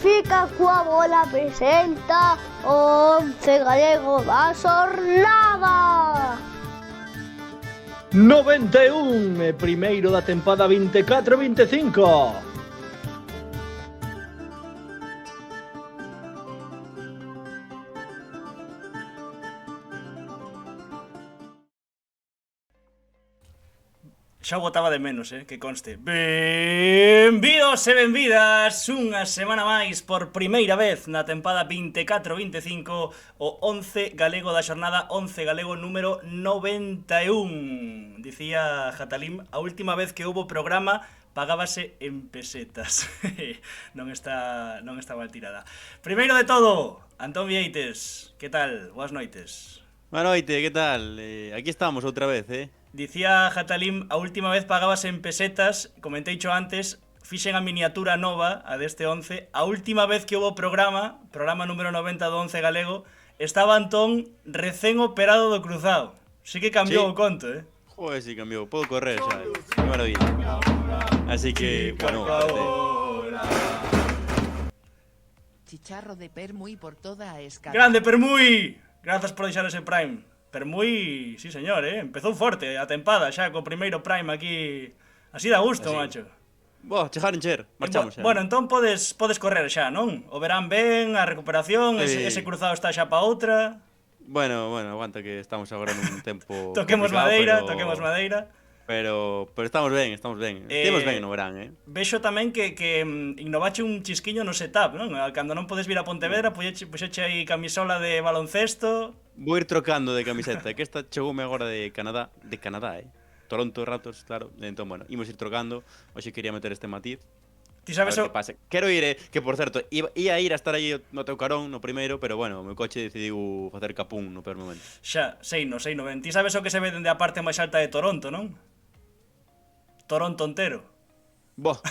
Fica coa bola presenta o 11 galego da xornada. 91, primeiro da tempada 24-25. Xa o botaba de menos, que conste. Benvidos e benvidas unha semana máis por primeira vez na tempada 24-25 o 11 galego da xornada, 11 galego número 91. Dicía Jatalim, a última vez que houbo programa pagábase en pesetas. non está mal tirada. Primeiro de todo, Antón Vieites, que tal? Boas noites. Boa noite, que tal? Aquí estamos outra vez, Dicía Jatalim, a última vez pagabas en pesetas, comenteicho antes, fixen a miniatura nova, a deste 11, a última vez que houbo programa número 90 do 11 galego, estaba Antón recén operado do cruzado. Sí que cambiou o conto, Joder, sí cambiou, podo correr xa, que maravilla. Así que, bueno, Chicharro de Permuy por toda a escala. Grande Permuy! Grazas por deixar ese Prime. Permuy, sí señor, empezou forte a tempada xa co primeiro Prime aquí. Así da gusto, macho. Boa, chejar encher, marchamos xa. Bueno, entón podes correr xa, non? O verán ben, a recuperación, ese cruzado está xa pa outra. Bueno, aguanta que estamos agora nun tempo Toquemos madeira. Pero estamos ben. Estamos ben no verán, Vexo tamén que innovache un chisquiño no setup, non? Cando non podes vir a Pontevedra, puxeche aí camisola de baloncesto. Vou ir trocando de camiseta, que esta chegoume agora de Canadá, Toronto Raptors, claro. Entón, bueno, imos ir trocando. Hoxe quería meter este matiz. Ti sabes que pasa. Quero ir, que por certo, ia ir a estar aí no teu carón no primeiro, pero bueno, o meu coche decidiu facer capún no peor momento. Xa, sei no ben. Ti sabes o que se ve dende a parte máis alta de Toronto, non? Toronto entero. Boa.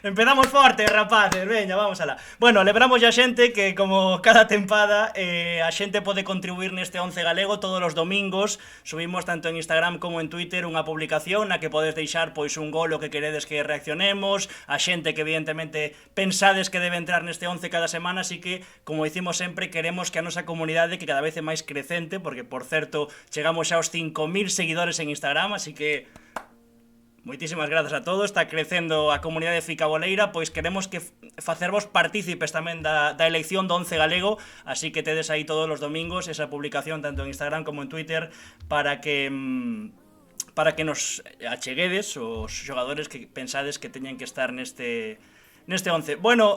Empezamos forte, rapaces, veña, vamos alá. Bueno, lembramos a xente que como cada tempada a xente pode contribuir neste 11 galego. Todos os domingos subimos tanto en Instagram como en Twitter unha publicación na que podes deixar pois un gol o que queredes que reaccionemos, a xente que evidentemente pensades que debe entrar neste 11 cada semana, así que, como dicimos sempre, queremos que a nosa comunidade, que cada vez é máis crecente, porque por certo chegamos xa aos 5.000 seguidores en Instagram, así que moitísimas grazas a todos, está crecendo a comunidade ficaboleira, pois queremos que facervos partícipes tamén da elección do 11 galego, así que tedes aí todos os domingos esa publicación tanto en Instagram como en Twitter para que nos acheguedes os xogadores que pensades que teñen que estar neste 11. Bueno,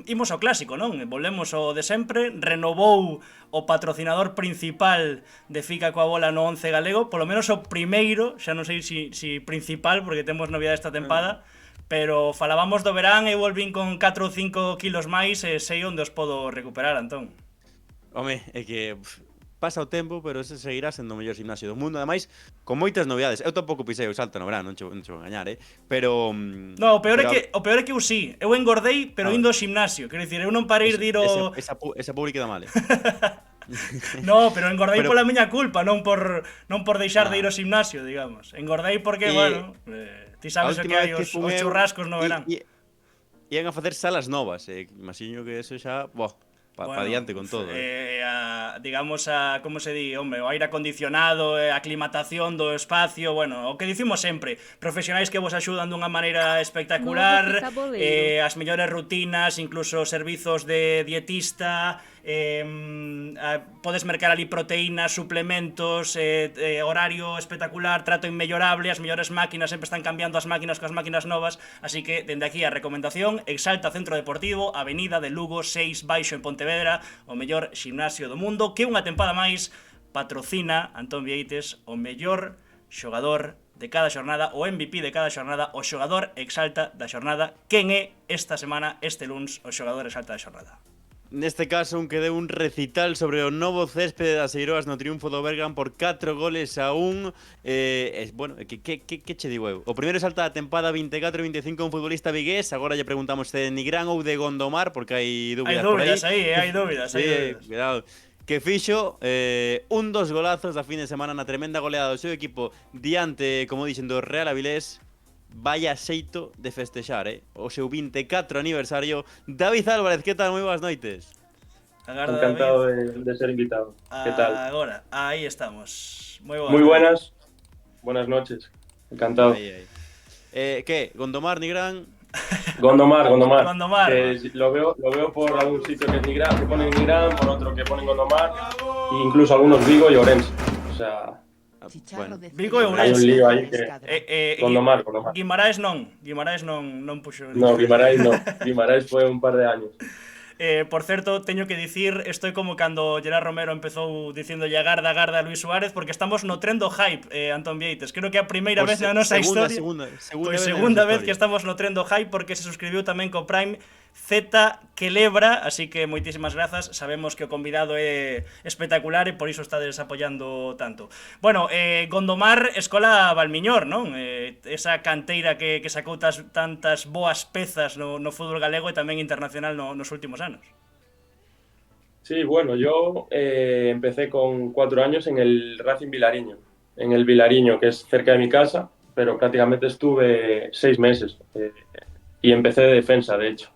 imos ao clásico, non? Volvemos ao de sempre. Renovou o patrocinador principal de Fica coa bola no 11 galego, polo menos o primeiro, xa non sei si principal, porque temos novidade esta tempada, pero falábamos do verán e volvín con 4 ou 5 kilos máis e sei onde os podo recuperar, Antón. Home, é que pasa o tempo, pero ese seguirá sendo o mellor gimnasio do mundo, ademais, con moitas novidades. Eu tampouco pisei o salto no verán, non che vou engañar, pero... No, o peor é que eu sí. Eu engordei, pero indo ao gimnasio. Quero dicir, eu non parei de ir ao... Esa pública da male. No, pero engordei pola miña culpa, non por deixar de ir ao gimnasio, digamos. Engordei porque, bueno, ti sabes o que hai os churrascos no verán. Ian a facer salas novas, imagino que eso xa... Pa diante con todo. Digamos, como se di, home, o aire acondicionado, a aclimatación do espacio, bueno, o que dicimos sempre, profesionais que vos axudan dunha maneira espectacular, as mellores rutinas, incluso servizos de dietista, podes mercar ali proteínas, suplementos, horario espectacular, trato inmellorable, as mellores máquinas, sempre están cambiando as máquinas coas máquinas novas, así que dende aquí a recomendación: Exalta Centro Deportivo, Avenida de Lugo 6 baixo en Pontevedra, o mellor ximnasio do mundo, que unha tempada máis patrocina Antón Vieites, o mellor xogador de cada xornada, o MVP de cada xornada, o xogador Exalta da xornada. Quen é esta semana, este luns, o xogador Exalta da xornada? Neste caso, un que deu un recital sobre o novo céspede das Eiroas no triunfo do Bergan por 4 goles a 1. Bueno, que che digo eu? O primeiro salta da tempada 24-25 un futbolista vigués. Agora lle preguntamos se de Nigrán ou de Gondomar, porque hai dúbidas por aí. Hai dúbidas. Cuidado. Que fixo un dos golazos da fin de semana na tremenda goleada do seu equipo diante, como dixen, do Real Avilés. vaya xeito de festexar, o seu 24 aniversario. David Álvarez, que tal? Moi boas noites. Agarda, Encantado David. de ser invitado. ¿Qué tal? Agora, aí estamos. Moi boas. Muy David. buenas. Buenas noches. Encantado. Aí. Que? Gondomar, Nigrán? Gondomar. Gondomar. Que lo veo por algún sitio que es Nigrán, que ponen Nigrán, por otro que ponen Gondomar, e incluso algunos Vigo y Orense. O sea, Chicharro Bueno. de Vigo e Ceuta, Hai un lío aí que- Escadra. Gondomar. Guimaraes non puxo. No, Guimarães no. Guimarães fue un par de años. Por certo, teño que dicir, estoy como cando Gerard Romero empezou dicindo Garda a Luis Suárez, porque estamos no tren do hype, Antón Vieites. Creo que é a primeira vez na nosa historia. Segunda vez que estamos no tren do hype, porque se suscribiu tamén co Prime Z Quelebra, así que moitísimas grazas. Sabemos que o convidado é espectacular e por iso estades apoiando tanto. Bueno, Gondomar, Escola Valmiñor, non? Esa canteira que sacou tantas boas pezas no fútbol galego e tamén internacional nos últimos anos. Sí, bueno, yo empecé con 4 años en el Racing Vilariño, en el Vilariño, que es cerca de mi casa, pero prácticamente estuve 6 meses y empecé de defensa, de hecho.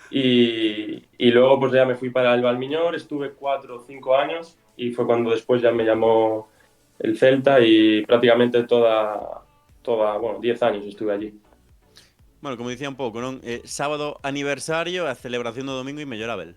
Y luego pues ya me fui para el Valmiñor, estuve 4 o 5 años y fue cuando después ya me llamó el Celta y prácticamente bueno, 10 años estuve allí. Bueno, como dicía un pouco, non? Sábado aniversario, a celebración do domingo inmellorable.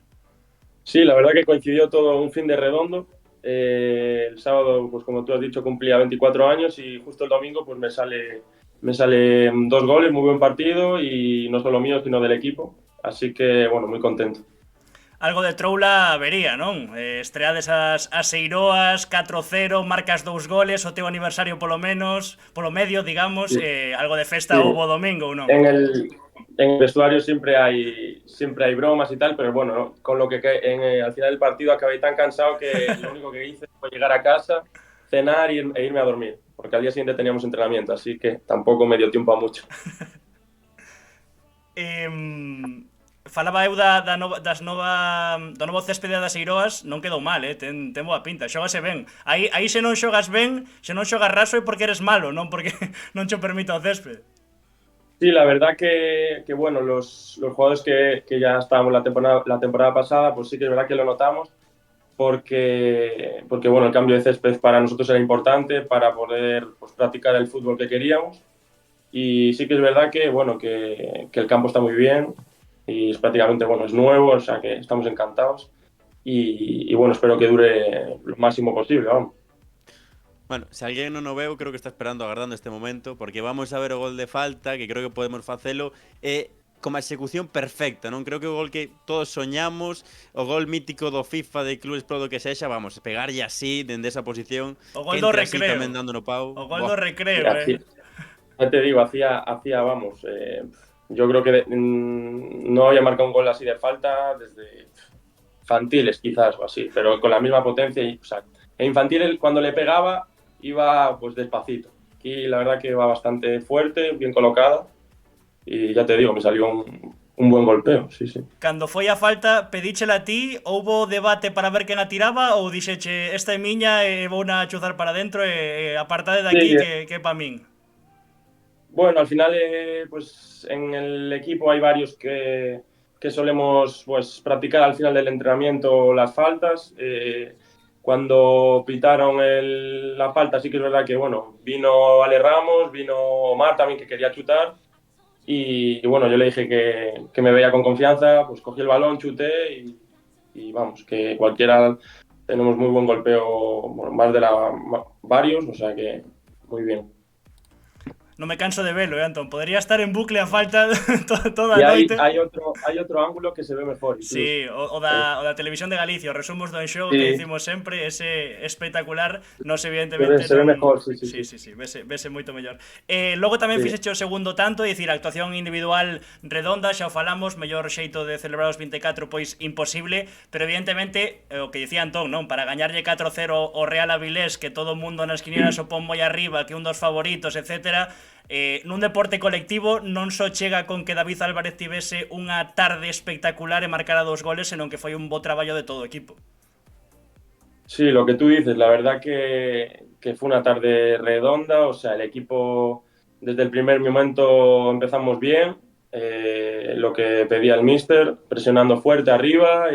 Sí, la verdad que coincidió todo un fin de redondo. El sábado, pues como tú has dicho, cumplía 24 años y justo el domingo pues me sale 2 goles, muy buen partido y no solo mío, sino del equipo. Así que, bueno, muy contento. Algo de troula vería, non? Estreades as Seiroas, 4-0, marcas 2 goles, o teu aniversario polo medio, digamos, Sí. Algo de festa Sí. houbo domingo, ou non? En el vestuario siempre hay bromas y tal, pero bueno, con lo que al final del partido acabé tan cansado que lo único que hice fue llegar a casa, cenar e irme a dormir, porque al día siguiente teníamos entrenamiento, así que tampoco me dio tiempo a mucho. Falaba eu do novo céspede das Seiroas, non quedou mal, ten boa pinta, xógase ben. Aí se non xogas ben, se non xogas raso é porque eres malo, non porque non che permite o céspede. Sí, la verdad que bueno, los jugadores que ya estábamos la temporada pasada, pues sí que es verdad que lo notamos, porque bueno, el cambio de césped para nosotros era importante para poder pues, practicar el fútbol que queríamos. Y sí que es verdad que bueno, que el campo está muy bien y es prácticamente bueno, es nuevo, o sea que estamos encantados. Y bueno, espero que dure lo máximo posible, vamos. Bueno, se alguén non o veu, creo que está esperando, agardando este momento, porque vamos a ver o gol de falta, que creo que podemos facelo, como a execución perfecta, non? Creo que o gol que todos soñamos, o gol mítico do FIFA de clubes pro do que sexa, vamos, pegarlle así, dende esa posición, O gol que do entre así recreo. tamén dando no pau. O gol do recreo, Ya te digo, hacía vamos, yo creo que no había marcado un gol así de falta desde infantiles quizás o así, pero con la misma potencia. O sea, en infantiles cuando le pegaba iba pues despacito. Aquí la verdad que va bastante fuerte, bien colocada y ya te digo, me salió un buen golpeo, sí. Cando foi a falta, pedíchela a ti, houbo debate para ver quen a tiraba ou dixeche, esta é miña e vou na chuzar para dentro e apartade de aquí Sí. que é pa min? Bueno, al final pues en el equipo hay varios que solemos pues practicar al final del entrenamiento las faltas. Cuando pitaron la falta sí que es verdad que bueno, vino Ale Ramos, vino Omar también que quería chutar y bueno, yo le dije que me veía con confianza, pues cogí el balón, chuté y vamos, que cualquiera tenemos muy buen golpeo, bueno, varios, o sea que muy bien. Non me canso de velo, Antón. Podría estar en bucle a falta toda Y a noite. hay otro ángulo que se ve mejor. Incluso. Sí, o da Televisión de Galicia, os resumos do show Sí. que dicimos sempre, ese espectacular, nos evidentemente... Se ve mejor, sí. Sí, vese moito mellor. Logo tamén Sí. fixeche o segundo tanto, é dicir, actuación individual redonda, xa o falamos, mellor xeito de celebrar os 24, pois imposible, pero evidentemente, o que dicía Antón, non? Para gañarlle 4-0 o Real Avilés, que todo o mundo nas quinielas o pon moi arriba, que un dos favoritos, etcétera, nun deporte colectivo non só chega con que David Álvarez tivese unha tarde espectacular e marcara 2 goles, senón que foi un bo traballo de todo o equipo. Sí, lo que tú dices, la verdad que fue una tarde redonda, o sea, el equipo desde el primer momento empezamos bien, lo que pedía el míster, presionando fuerte arriba,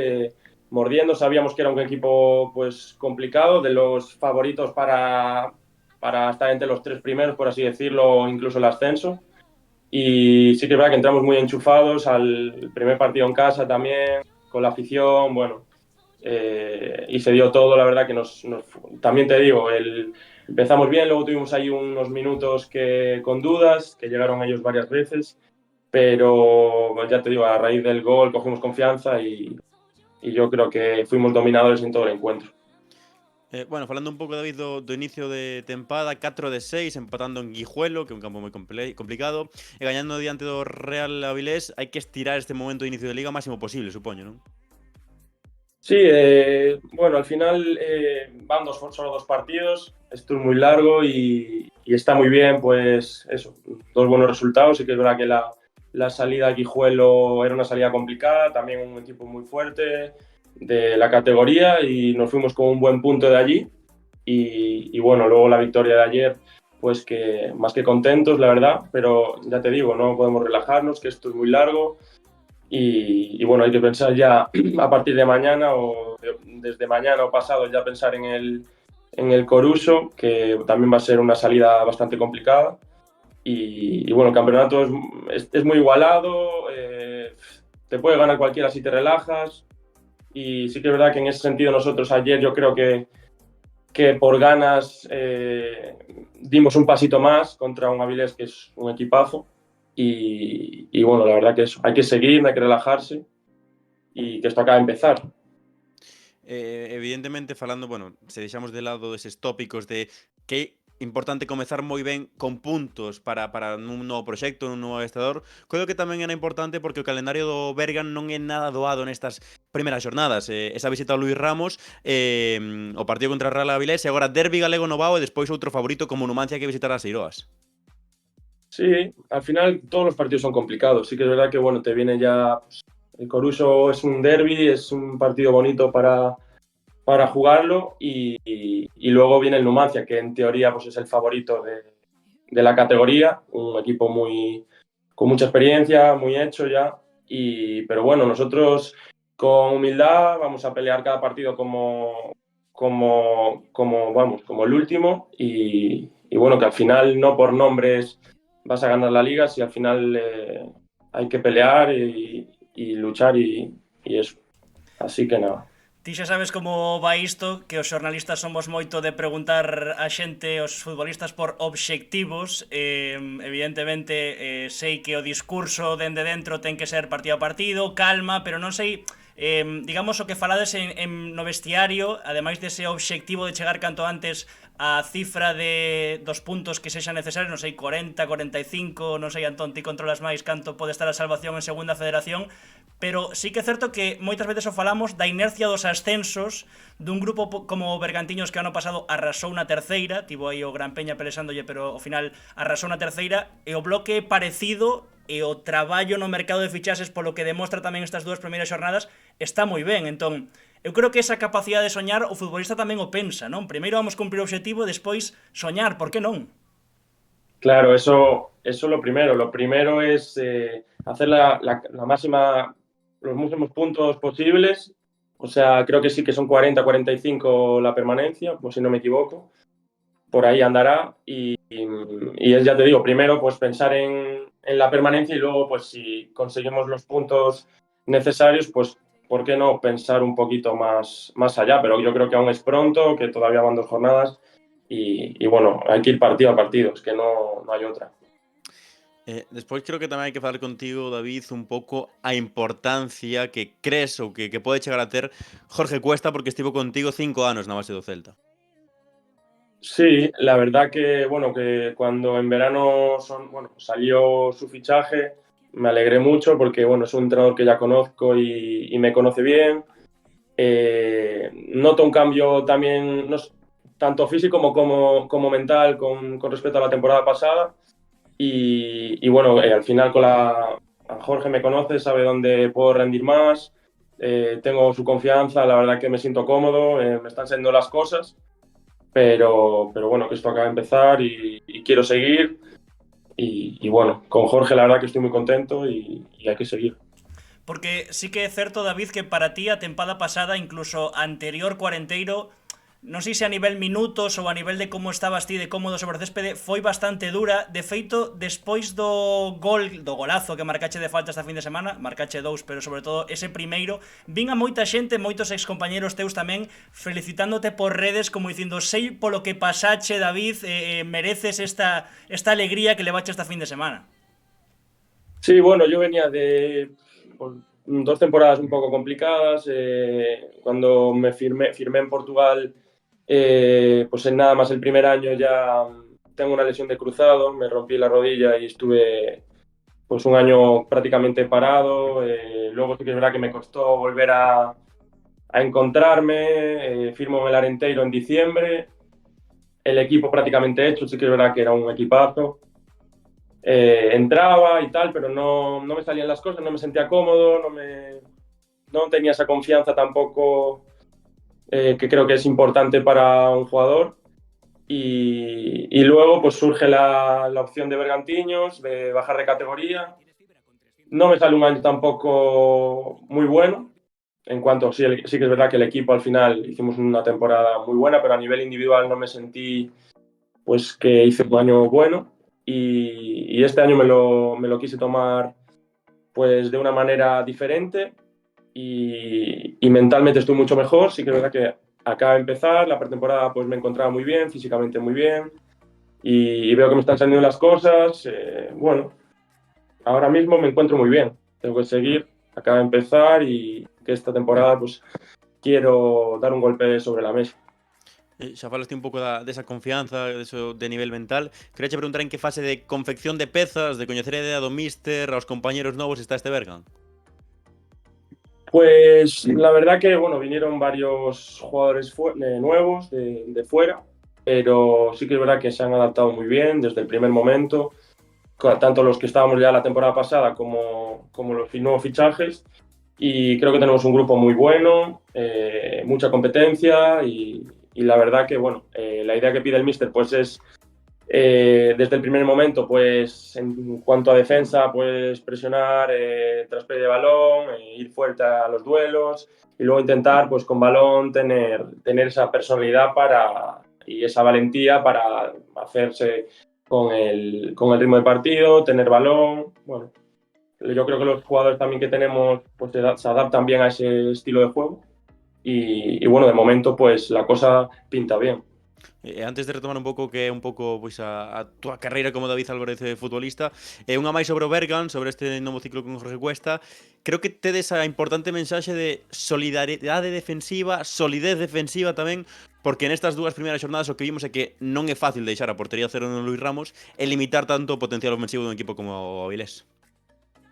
mordiendo. Sabíamos que era un equipo pues complicado, de los favoritos para estar entre los 3 primeros, por así decirlo, incluso el ascenso. Y sí que es verdad que entramos muy enchufados al primer partido en casa también, con la afición, bueno, y se dio todo, la verdad que también te digo, empezamos bien, luego tuvimos ahí unos minutos con dudas, que llegaron ellos varias veces, pero ya te digo, a raíz del gol cogimos confianza y yo creo que fuimos dominadores en todo el encuentro. Bueno, falando un pouco, David, do inicio de tempada, 4 de 6, empatando en Guijuelo, que é un campo moi complicado, e gañando diante do Real Avilés. Hai que estirar este momento de inicio de liga o máximo posible, supoño, non? Sí, bueno, al final van solo 2 partidos, esto es muy largo y está muy bien, pues eso, 2 buenos resultados. Sí que es verdad que la salida a Guijuelo era una salida complicada, también un equipo muy fuerte de la categoría, y nos fuimos con un buen punto de allí. Y bueno, luego la victoria de ayer, pues que más que contentos, la verdad, pero ya te digo, no podemos relajarnos, que esto es muy largo. Y bueno, hay que pensar ya a partir de mañana o desde mañana o pasado, ya pensar en el Coruso, que también va a ser una salida bastante complicada. Y bueno, el campeonato es muy igualado, te puede ganar cualquiera si te relajas. Y sí que es verdad que en ese sentido nosotros ayer, yo creo que por ganas dimos un pasito más contra un Avilés que es un equipazo. Y bueno, la verdad que eso, hay que seguir, no hay que relajarse y que esto acaba de empezar. Evidentemente, falando, bueno, se deixamos de lado eses tópicos de que é importante comezar moi ben con puntos para un novo proxecto, un novo adestrador, creo que tamén era importante porque o calendario do Bergan non é nada doado nestas primeiras xornadas. Esa visita ao Luís Ramos, o partido contra o Real Avilés, e agora derbi galego no Vao, e despois outro favorito como Numancia que visitará as Eiroas. Sí, al final todos los partidos son complicados. Sí que es verdad que bueno, te viene ya, pues, el Coruso es un derbi, es un partido bonito para jugarlo, y luego viene el Numancia, que en teoría pues es el favorito de la categoría, un equipo con mucha experiencia, muy hecho ya. Pero bueno, nosotros con humildad vamos a pelear cada partido como el último, y bueno, que al final no por nombres vas a ganar la liga, si al final hay que pelear y luchar y eso. Así que nada. Ti xa sabes como vai isto, que os xornalistas somos moito de preguntar a xente, os futbolistas, por obxectivos. Evidentemente, sei que o discurso dende dentro ten que ser partido a partido, calma, pero non sei, digamos, o que falades no vestiario, ademais dese obxectivo de chegar canto antes a cifra dos puntos que sexan necesarios, non sei, 40, 45, non sei, Antón, ti controlas máis canto pode estar a salvación en segunda federación, pero sí que é certo que moitas veces o falamos da inercia dos ascensos dun grupo como o Bergantiños, que ano pasado arrasou na terceira, tivo aí o Gran Peña pelexándolle, pero ao final arrasou na terceira, e o bloque parecido, e o traballo no mercado de fichaxes, polo que demostra tamén estas 2 primeiras xornadas, está moi ben. Entón, eu creo que esa capacidade de soñar o futbolista tamén o pensa, non? Primeiro vamos cumprir o obxectivo, despois soñar, por que non? Claro, eso lo primero. Lo primero es hacer la máxima, los máximos puntos posibles. O sea, creo que sí que son 40, 45 la permanencia, pues si no me equivoco. Por ahí andará. Y ya te digo, primero pues pensar en la permanencia, y luego pues si conseguimos los puntos necesarios, pues ¿por qué no pensar un poquito más allá? Pero yo creo que aún es pronto, que todavía van 2 jornadas. Y bueno, hay que ir partido a partido, es que no hay otra. Despois creo que tamén hai que falar contigo, David, un pouco a importancia que crees ou que pode chegar a ter Jorge Cuesta, porque estivo contigo 5 anos na base do Celta. Sí, la verdad que bueno, que cuando en verano salió su fichaje, me alegré mucho porque bueno, es un entrenador que ya conozco y me conoce bien. Noto un cambio también, no, tanto físico como mental con respecto a la temporada pasada. Y bueno, al final a Jorge me conoce, sabe dónde puedo rendir más, tengo su confianza, la verdad que me siento cómodo, me están saliendo las cosas, pero bueno, que esto acaba de empezar y quiero seguir. y bueno, con Jorge la verdad que estoy muy contento y hay que seguir. Porque sí que é certo, David, que para ti a tempada pasada, incluso anterior cuarenteiro, non sei se a nivel minutos ou a nivel de como estabas ti de cómodo sobre o céspede, foi bastante dura. De feito, despois do golazo que marcache de falta esta fin de semana, marcache 2, pero sobre todo ese primeiro, vin a moita xente, moitos excompañeros teus tamén, felicitándote por redes como dicindo, sei polo que pasache, David, mereces esta alegría que levache esta fin de semana. Sí, bueno, yo venía de pues, 2 temporadas un poco complicadas. Cuando firmé en Portugal, pues en nada más el primer año ya tengo una lesión de cruzado, me rompí la rodilla y estuve pues un año prácticamente parado. Luego sí que es verdad que me costó volver a encontrarme. Firmo en el Arenteiro en diciembre, el equipo prácticamente hecho, sí que es verdad que era un equipazo. Entraba y tal, pero no me salían las cosas, no me sentía cómodo, no tenía esa confianza tampoco que creo que es importante para un jugador. Y luego pues surge la opción de Bergantiños, de bajar de categoría. No me sale un año tampoco muy bueno, en cuanto sí que es verdad que el equipo al final hicimos una temporada muy buena, pero a nivel individual no me sentí pues que hice un año bueno. Y este año me lo quise tomar pues de una manera diferente y mentalmente estoy mucho mejor. Sí que es verdad que acaba de empezar, la pretemporada pues me encontraba muy bien, físicamente muy bien y veo que me están saliendo las cosas. Bueno, ahora mismo me encuentro muy bien, tengo que seguir, acaba de empezar y que esta temporada pues quiero dar un golpe sobre la mesa. Xa falaste un pouco desa confianza, deso de nivel mental. Quería che preguntar en que fase de confección de pezas, de coñecer a idea do míster, aos compañeros novos está este Bergan. Pues la verdad que bueno, vinieron varios jugadores nuevos de fuera, pero sí que es verdad que se han adaptado muy bien desde el primer momento, tanto los que estábamos ya la temporada pasada como los nuevos fichajes. Y creo que tenemos un grupo muy bueno, mucha competencia y la verdad que bueno, la idea que pide el míster pues es desde el primer momento, pues en cuanto a defensa, pues presionar, trasplay de balón, ir fuerte a los duelos y luego intentar, pues con balón, tener esa personalidad y esa valentía para hacerse con el ritmo del partido, tener balón. Bueno, yo creo que los jugadores también que tenemos pues se adaptan bien a ese estilo de juego y bueno, de momento pues la cosa pinta bien. Antes de retomar un pouco que é un pouco pois a túa carreira como David Álvarez futbolista, unha máis sobre o Bergan, sobre este novo ciclo con Jorge Cuesta, creo que tedes a importante mensaxe de solidaridade defensiva, solidez defensiva tamén, porque nestas dúas primeiras xornadas o que vimos é que non é fácil deixar a portería cero no Luis Ramos e limitar tanto o potencial ofensivo dun equipo como o Avilés.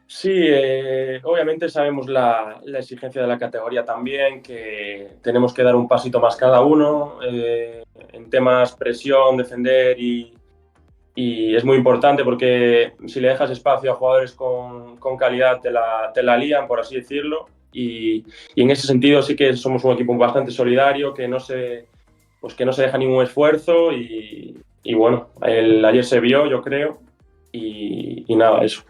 Sí, obviamente sabemos la exigencia de la categoría también, que tenemos que dar un pasito más cada uno en temas presión, defender y es muy importante porque si le dejas espacio a jugadores con calidad te la lían, por así decirlo, y en ese sentido sí que somos un equipo bastante solidario, que no se deja ningún esfuerzo y bueno, ayer se vio, yo creo, y nada, eso.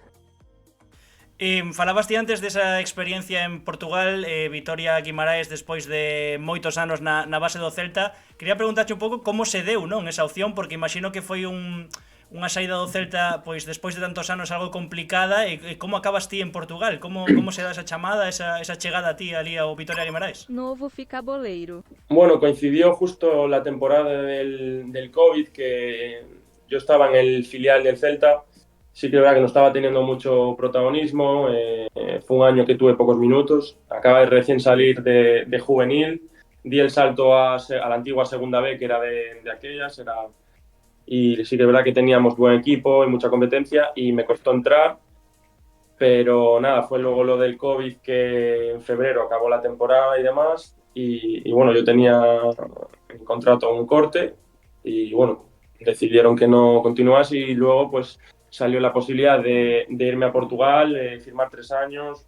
Falabas ti antes desa experiencia en Portugal, Vitoria Guimaraes despois de moitos anos na base do Celta. Quería preguntarche un pouco como se deu, non, esa opción, porque imagino que foi unha saída do Celta pois despois de tantos anos algo complicada e como acabas ti en Portugal? Como se dá esa chamada, esa chegada a ti ali ao Vitoria Guimaraes? Novo ficaboleiro. Bueno, coincidió justo la temporada del COVID, que yo estaba en el filial del Celta. Sí que es verdad que no estaba teniendo mucho protagonismo, fue un año que tuve pocos minutos, acaba de recién salir de juvenil, di el salto a la antigua segunda B, que era de aquellas, y sí que es verdad que teníamos buen equipo y mucha competencia y me costó entrar, pero nada, fue luego lo del COVID que en febrero acabó la temporada y demás, y bueno, yo tenía en contrato un corte y bueno, decidieron que no continuase y luego pues salió la posibilidad de irme a Portugal, firmar 3 años.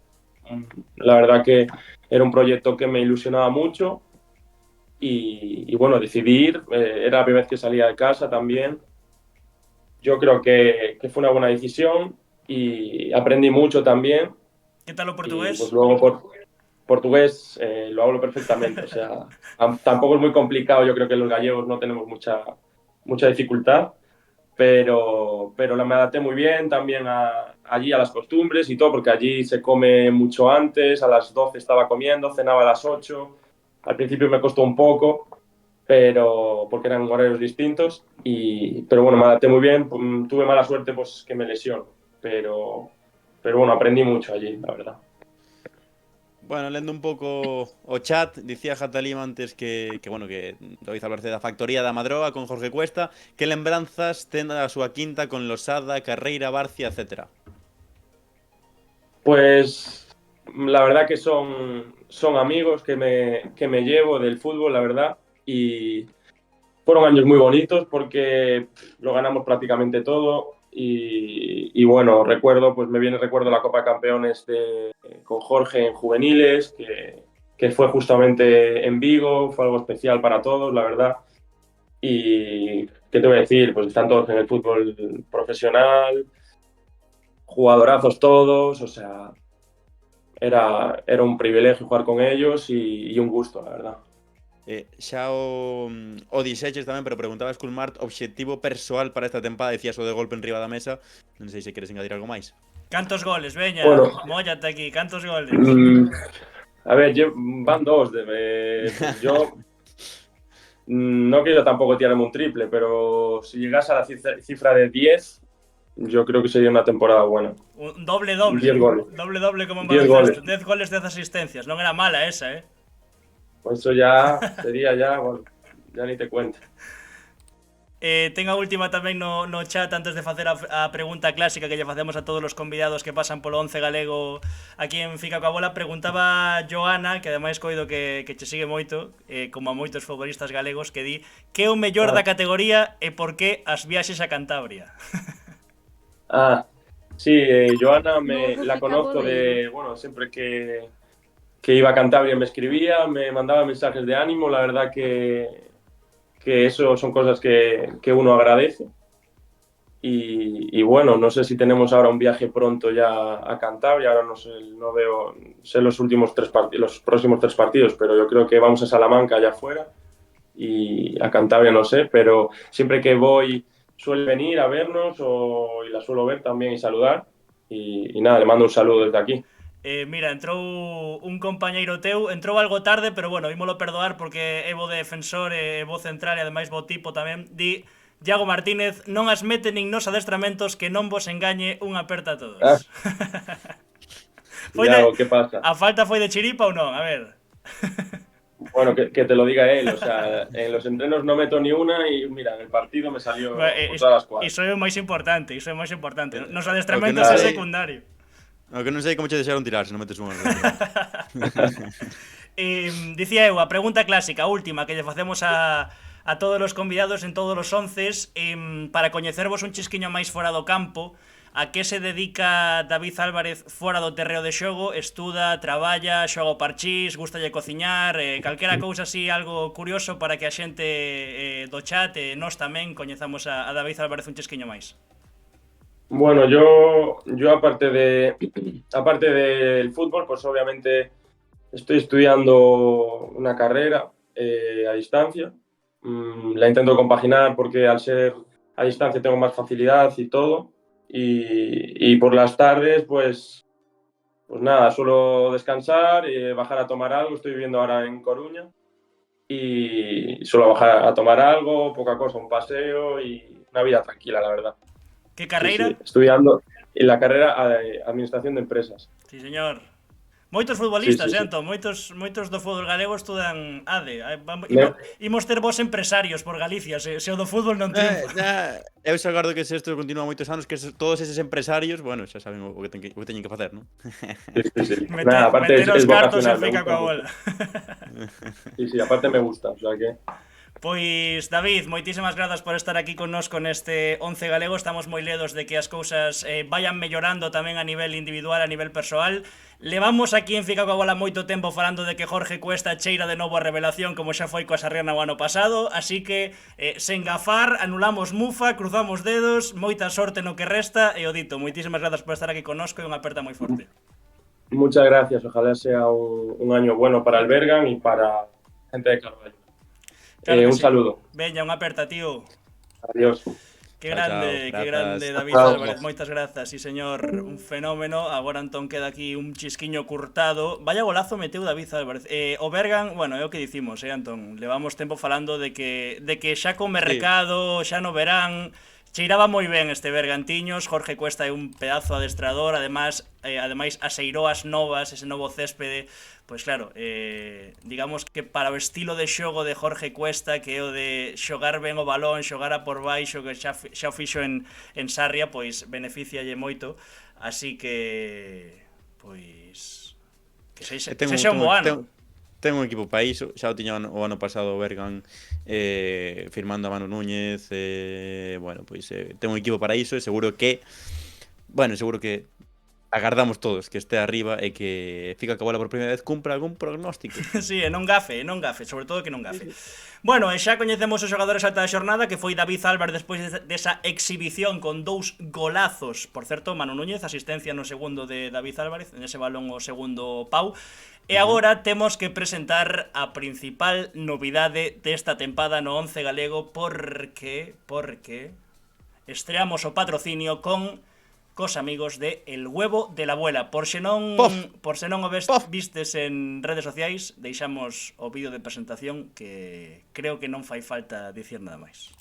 La verdad que era un proyecto que me ilusionaba mucho y bueno, decidí ir. Era la primera vez que salía de casa también. yo creo que fue una buena decisión y aprendí mucho también. ¿Qué tal lo Y portugués? pues luego portugués lo hablo perfectamente, o sea, tampoco es muy complicado, yo creo que los gallegos no tenemos mucha dificultad, pero me adapté muy bien también allí a las costumbres y todo, porque allí se come mucho antes, a las 12 estaba comiendo, cenaba a las 8, al principio me costó un poco, pero porque eran horarios distintos, pero bueno, me adapté muy bien, tuve mala suerte pues que me lesiono, pero bueno, aprendí mucho allí, la verdad. Bueno, lendo un pouco o chat, dicía Jatalima antes que David Álvarez da factoría da Madroa con Jorge Cuesta, que lembranzas ten a súa quinta con Losada, Carreira, Barcia, etc. Pues la verdad que son amigos que me llevo del fútbol, la verdad, y fueron años muy bonitos porque lo ganamos prácticamente todo y bueno, pues me viene recuerdo la Copa de Campeones con Jorge en juveniles, que fue justamente en Vigo, fue algo especial para todos, la verdad. Y, ¿qué te voy a decir? Pues están todos en el fútbol profesional, jugadorazos todos, o sea, era un privilegio jugar con ellos y un gusto, la verdad. Xa o dixeches tamén, pero preguntabas Culmart obxectivo persoal para esta tempada, decías o de golpe en riba da mesa, non sei se queres engadir algo máis. Cantos goles, veña, Bueno. móllate aquí, cantos goles. A ver, van dos. Pues yo no quiero tampoco tirarme un triple, pero si llegas a la cifra de 10, yo creo que sería una temporada buena. Un doble. 10 goles. Doble como en 10 baloncesto. goles. 10 goles, 10 asistencias. Non era mala esa, Pues eso ya sería bueno, ya ni te cuento. Ten a última tamén no chat antes de facer a pregunta clásica que lle facemos a todos os convidados que pasan polo 11 galego aquí en Fica coa Bola. Preguntaba Joana, que ademais coido que che sigue moito, como a moitos futbolistas galegos, que di que é o mellor da categoría e por que as viaxes a Cantabria. Sí, Joana No, la conozco de- bueno, siempre que iba a Cantabria me escribía, me mandaba mensajes de ánimo, la verdad que eso son cosas que uno agradece. Y bueno, no sé si tenemos ahora un viaje pronto ya a Cantabria, ahora no veo, sé los próximos 3 partidos, pero yo creo que vamos a Salamanca allá afuera y a Cantabria no sé, pero siempre que voy suele venir a vernos y la suelo ver también y saludar y nada, le mando un saludo desde aquí. Mira, entrou un compañeiro teu, entrou algo tarde, pero bueno, ímolo perdoar porque é bo de defensor e bo central e ademais bo tipo tamén. Di Iago Martínez, non as mete nin nos adestramentos, que non vos engañe, un aperta a todos. Iago, ¿qué pasa? A falta foi de chiripa ou non? A ver. Bueno, que te lo diga él, o sea, en los entrenos no meto ni una y mira, en el partido me salió por todas las cuadras. Iso é o máis importante, Nos adestramentos é secundario. O que non sei como che deixaron tirar se non metes unha. Dicía eu, a pregunta clásica, a última, que lle facemos a todos os convidados en todos os 11 para coñecervos un chisquiño máis fora do campo. A que se dedica David Álvarez fora do terreo de xogo? Estuda, traballa, xoga o parchís, gustalle cociñar, calquera cousa así, algo curioso para que a xente do chat e nós tamén coñezamos a David Álvarez un chisquiño máis. Bueno, yo aparte del fútbol, pues obviamente estoy estudiando una carrera a distancia. La intento compaginar porque al ser a distancia tengo más facilidad y todo. Y por las tardes, pues nada, suelo descansar, bajar a tomar algo. Estoy viviendo ahora en Coruña y suelo bajar a tomar algo, poca cosa, un paseo y una vida tranquila, la verdad. Que carreira? Sí, estudiando en la carrera Administración de Empresas. Sí, señor. Moitos futbolistas, sí. Anto, moitos do fútbol galego estudan ADE. Imos ter vos empresarios por Galicia, se o do fútbol non triunfa. Eu xa agardo que se isto continúa moitos anos, que todos eses empresarios, bueno, xa saben o que teñen que facer, non? Sí. Nada, aparte meter os cartos e Fica coa Bola. Sí, aparte me gusta, o sea que... Pois, David, moitísimas grazas por estar aquí connosco neste 11 galego. Estamos moi ledos de que as cousas vayan mellorando tamén a nivel individual, a nivel persoal. Levamos aquí en Fica coa Bola moito tempo falando de que Jorge Cuesta cheira de novo a revelación como xa foi coa Sarriana o ano pasado, así que sen gafar, anulamos mufa, cruzamos dedos, moita sorte no que resta e o dito, moitísimas grazas por estar aquí connosco e unha aperta moi forte. Muchas gracias, ojalá sea un año bueno para el Bergan y para la gente de Carballo. Claro que Un sí. saludo. Veña, unha aperta, tío. Adiós. Que Chao, grande, chao, que grande, grazas. David Chao. Álvarez, moitas grazas, sí señor, un fenómeno. Agora entón queda aquí un chisquiño curtado. Vaya golazo meteu David Álvarez. O Bergan, bueno, é o que dicimos, Antón, levamos tempo falando de que xa co mercado, xa no verán, cheiraba moi ben este Bergantiños. Jorge Cuesta é un pedazo adestrador, ademais as eiroas novas, ese novo céspede. Pois claro, digamos que para o estilo de xogo de Jorge Cuesta, que é o de xogar ben o balón, xogar a por baixo, que xa o fixo en Sarria, pois beneficialle moito. Así que, pois, que sexa un bo ano. Ten un equipo para iso, xa o tiña o ano pasado o Bergan firmando a Manu Núñez, bueno, pois ten un equipo para iso e seguro que agardamos todos que este arriba e que Fica coa Bola por primeira vez cumpra algún prognóstico. Sí, e non gafe, sobre todo que non gafe. Bueno, e xa coñecemos os xogadores alta da xornada, que foi David Álvarez despois desa exhibición con 2 golazos. Por certo, Manu Núñez, asistencia no segundo de David Álvarez, en ese balón o segundo Pau. E agora temos que presentar a principal novidade desta tempada no 11 galego, porque estreamos o patrocinio con cos amigos de El Huevo de la Abuela. Por se non o vistes en redes sociais, deixamos o vídeo de presentación que creo que non fai falta dicir nada máis.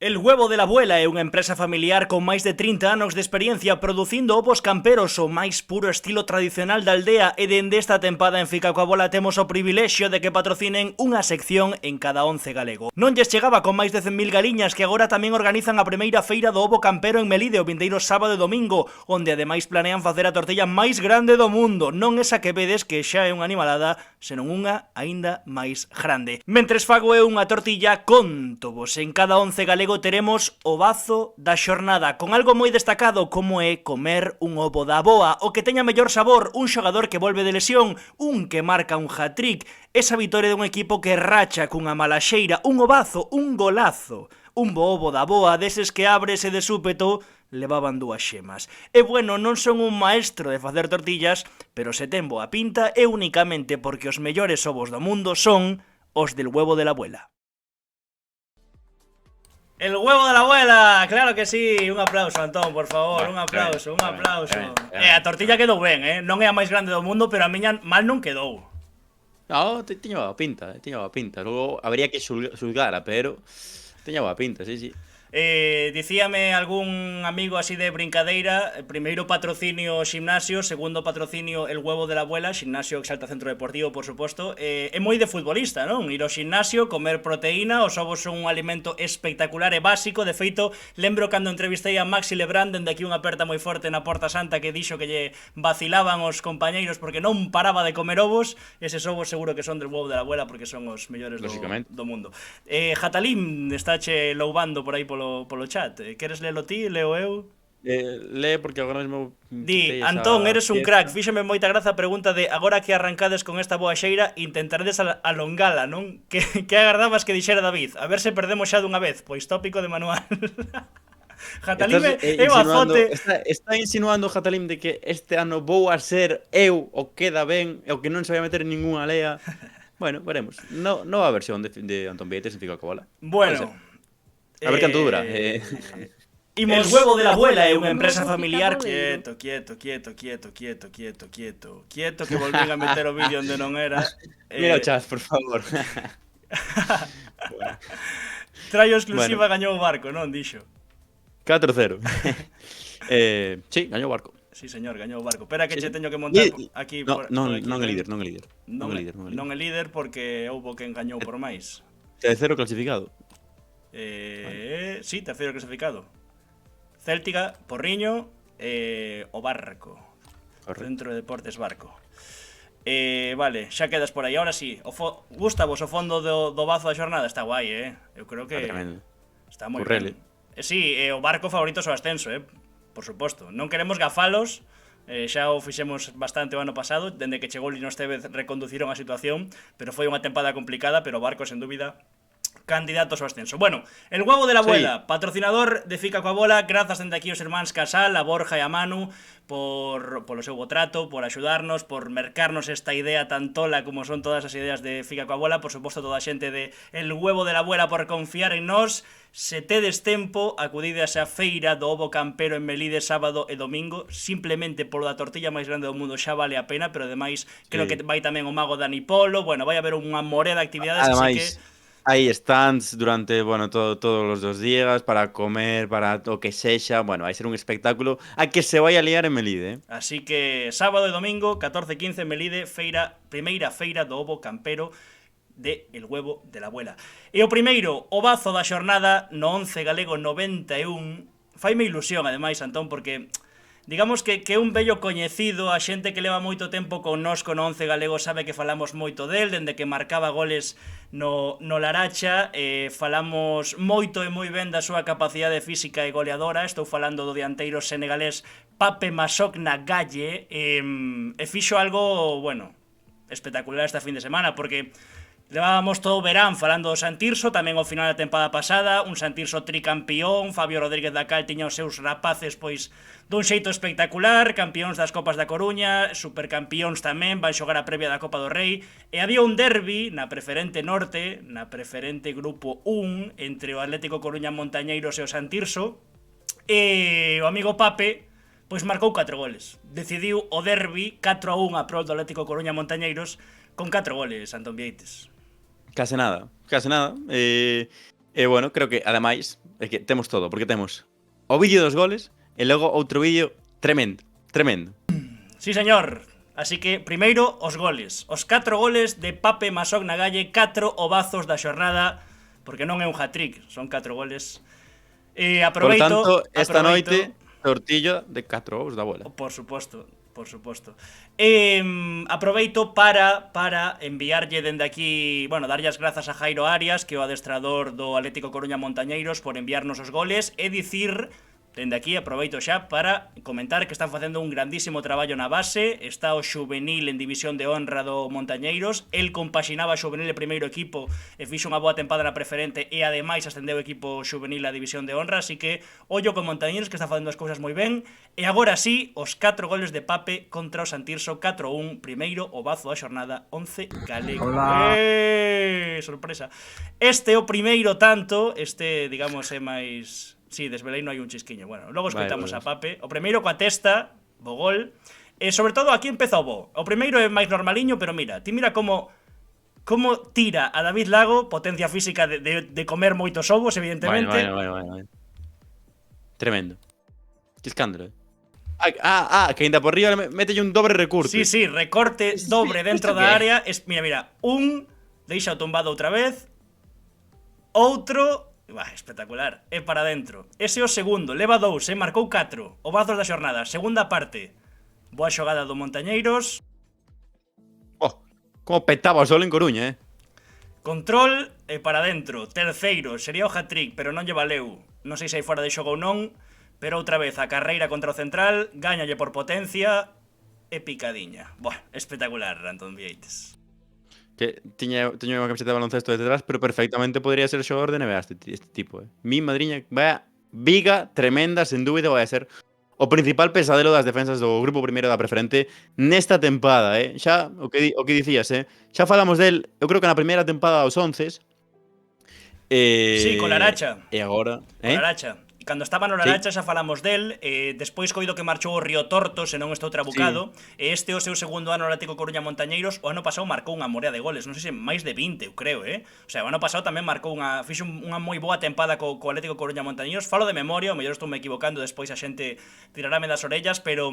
El Huevo de la Abuela é unha empresa familiar con máis de 30 anos de experiencia producindo ovos camperos o máis puro estilo tradicional da aldea, e dende esta tempada en Fica coa Bola temos o privilexio de que patrocinen unha sección en cada 11 galego. Non lles chegaba con máis de 100.000 galiñas que agora tamén organizan a primeira feira do ovo campero en Melide o vindeiro sábado e domingo, onde ademais planean facer a tortilla máis grande do mundo, non esa que vedes que xa é unha animalada, senón unha aínda máis grande. Mentres fago eu unha tortilla, contovos en cada 11 galego teremos o bazo da xornada, con algo moi destacado como é comer un ovo da boa, o que teña mellor sabor, un xogador que volve de lesión, un que marca un hat-trick, esa vitoria dun equipo que racha cunha mala xeira, un ovazo, un golazo, un bo ovo da boa, deses que abres e de súpeto levaban 2 xemas. E bueno, non son un maestro de facer tortillas, pero se ten boa pinta é únicamente porque os mellores ovos do mundo son os del Huevo de la Abuela. El Huevo de la Abuela, claro que sí. Un aplauso, Antón, por favor, un aplauso, un aplauso. A tortilla quedou ben, non é a máis grande do mundo, pero a miña mal non quedou. No, tiña boa pinta, Logo habría que xulgara, pero tiña boa pinta, sí. Dicíame algún amigo así de brincadeira, primeiro patrocinio Ximnasio, segundo patrocinio El Huevo de la Abuela, Ximnasio Exalta Centro Deportivo, por suposto. É moi de futbolista, non? Ir ao ximnasio, comer proteína, os ovos son un alimento espectacular e básico. De feito, lembro cando entrevistei a Maxi Lebrán, dende aquí unha aperta moi forte na Porta Santa, que dixo que lle vacilaban os compañeiros porque non paraba de comer ovos. Eses ovos seguro que son del Huevo de la Abuela porque son os mellores do mundo. Jatalín estáche loubando por aí polo chat. Queres lelo ti, leo eu? Lee porque agora mesmo... Di, Antón, eres un crack. Fíxame moita graza a pregunta de agora que arrancades con esta boa xeira, intentaredes alongala, non? Que agardabas que dixera David? A ver se perdemos xa dunha vez. Pois tópico de manual. Jatalim é o azote. Está insinuando Jatalim de que este ano vou a ser eu o queda ben e o que non se vai meter en ningunha lea. Bueno, veremos. Nova versión de Antón Vietes en Fica coa Bola. Bueno, a ver canto dura. El Huevo de la Abuela é unha empresa familiar. Quieto, que volvín a meter o vídeo onde non era. Mira o chat, por favor. Traio exclusiva, gañou o Barco, non? Dixo 4-0. Sí, gañou o Barco. Sí, señor, gañou o Barco. Espera que che teño que montar aquí. Non é líder. Non é líder porque houbo quen gañou por máis. Terceiro clasificado. Sí, terceiro clasificado. Céltica, Porriño, o Barco. Correcto. Centro de Deportes Barco. Vale, xa quedas por aí. Ahora sí, gusta vos o fondo do bazo da xornada? Está guai, Eu creo que está moi Currele. ben. Sí, o barco favorito é o ascenso, por suposto. Non queremos gafalos, xa o fixemos bastante o ano pasado, dende que chegou Lino Estevez reconduciron a situación, pero foi unha tempada complicada, pero o barco, sen dúbida, candidatos ao ascenso. Bueno, el huevo de la abuela, patrocinador de Fica coa bola, grazas dende aquí os irmáns Casal, a Borja e a Manu polo seu bo trato, por axudarnos, por mercarnos esta idea tan tola como son todas as ideas de Fica coa bola, por suposto toda a xente de el huevo de la abuela por confiar en nós. Se tedes tempo, acudides á feira do ovo campero en Melide sábado e domingo, simplemente polo da tortilla máis grande do mundo xa vale a pena, pero ademais creo que vai tamén o mago Dani Polo, bueno, vai haber unha morea de actividades, Ademais, así que hai stands durante, todos os 2 días para comer, para o que sexa. Bueno, vai ser un espectáculo a que se vai a liar en Melide, Así que sábado e domingo, 14 e 15 en Melide, primeira feira do ovo campero de El Huevo de la Abuela. E o primeiro, o bazo da xornada no 11 galego 91. Faime ilusión, ademais, Antón, porque digamos que un vello coñecido, a xente que leva moito tempo connosco no 11 galego sabe que falamos moito del, dende que marcaba goles no Laracha, falamos moito e moi ben da súa capacidade física e goleadora. Estou falando do dianteiro senegalés Pape Masokna Galle, e fixo algo, bueno, espectacular esta fin de semana, porque levábamos todo o verán falando do Santirso, tamén ao final da tempada pasada, un Santirso tricampión, Fabio Rodríguez da Cal tiña os seus rapaces pois dun xeito espectacular, campións das Copas da Coruña, supercampións tamén, van xogar a previa da Copa do Rei, e había un derbi na preferente norte, na preferente grupo 1, entre o Atlético Coruña Montañeiros e o Santirso, e o amigo Pape pois marcou 4 goles. Decidiu o derbi 4-1 a prol do Atlético Coruña Montañeiros con 4 goles, Antón Vieites. Case nada. Bueno, creo que, ademais, é que temos todo, porque temos o vídeo dos goles e logo outro vídeo tremendo. Sí, señor. Así que, primeiro, os goles. Os 4 goles de Pape Masokna Galle, 4 ovazos da xornada, porque non é un hat-trick, son 4 goles. Por tanto, esta noite, tortilla de 4 ovos da abuela. Por suposto. Aproveito para enviarlle dende aquí, bueno, darlle as grazas a Jairo Arias, que é o adestrador do Atlético Coruña Montañeiros, por enviarnos os goles, e dicir, dende aquí, aproveito xa para comentar que están facendo un grandísimo traballo na base. Está o xuvenil en división de honra do Montañeiros, el compaxinaba xuvenil e primeiro equipo e fixo unha boa tempada na preferente e ademais ascendeu o equipo xuvenil á división de honra, así que ollo con Montañeiros, que está facendo as cousas moi ben. E agora sí, os 4 goles de Pape contra o Santirso, 4-1, primeiro o bazo da xornada, 11 galego. Sorpresa. Este é o primeiro tanto, digamos, é máis... Sí, desvelei non hai un chisquiño. Bueno, logo escoitamos a Pape. O primeiro coa testa, bo gol. E sobre todo aquí empeza o bo. O primeiro é máis normaliño, pero mira, ti mira como tira a David Lago, potencia física de comer moitos ovos, evidentemente. Bueno. Tremendo. Que escándalo, que ainda por riba mételle un dobre recurte. Sí, recorte dobre dentro da área. Mira, deixa o tumbado outra vez. Outro... espectacular, é para dentro. Ese é o segundo, leva 2, marcou 4. O bazos da xornada, segunda parte. Boa xogada do Montañeiros. Como petaba o sol en Coruña, Control e para dentro. Terceiro, sería o hat-trick, pero non lle valeu. Non sei se hai fora de xogo ou non, pero outra vez a carreira contra o central, gáñalle por potencia e picadiña. Espectacular, Antón Vieites. Que tiña unha camiseta de baloncesto detrás, pero perfectamente podría ser xogador de NBA este tipo, Mi madriña, vaya viga tremenda, sen dúbida vai a ser o principal pesadelo das defensas do grupo primeiro da preferente nesta tempada, Xa, o que dicías, Xa falamos del, eu creo que na primeira tempada aos 11. Sí, con Laracha. E agora, Con Laracha. Cando estaba no Laracha xa falamos del, despois coido que marchou o Río Torto, se non estou trabucado, e este é o seu segundo ano no Atlético Coruña Montañeiros. O ano pasado marcou unha morea de goles, non sei se máis de 20, eu creo, O sea, o ano pasado tamén fixo unha moi boa tempada co Atlético Coruña Montañeiros. Falo de memoria, o mellor estou me equivocando, despois a xente tirarame das orellas, pero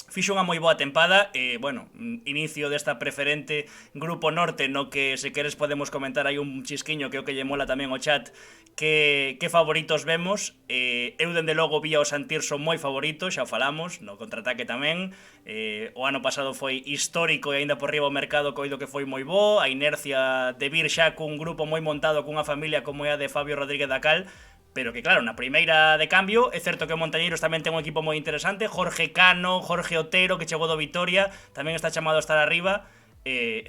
fixo unha moi boa tempada e, bueno, inicio desta preferente Grupo Norte no que, se queres, podemos comentar aí un chisquiño que o que lle mola tamén o chat que favoritos vemos. Eu, dende logo, vía o Santirso moi favorito, xa o falamos, no contraataque tamén. O ano pasado foi histórico e aínda por riba o mercado coido que foi moi bo, a inercia de vir xa cun grupo moi montado, cunha familia como é a de Fabio Rodríguez da Cal. Pero que claro, na primeira de cambio, é certo que o Montañeiros tamén ten un equipo moi interesante, Jorge Cano, Jorge Otero, que chegou do Vitoria, tamén está chamado a estar arriba.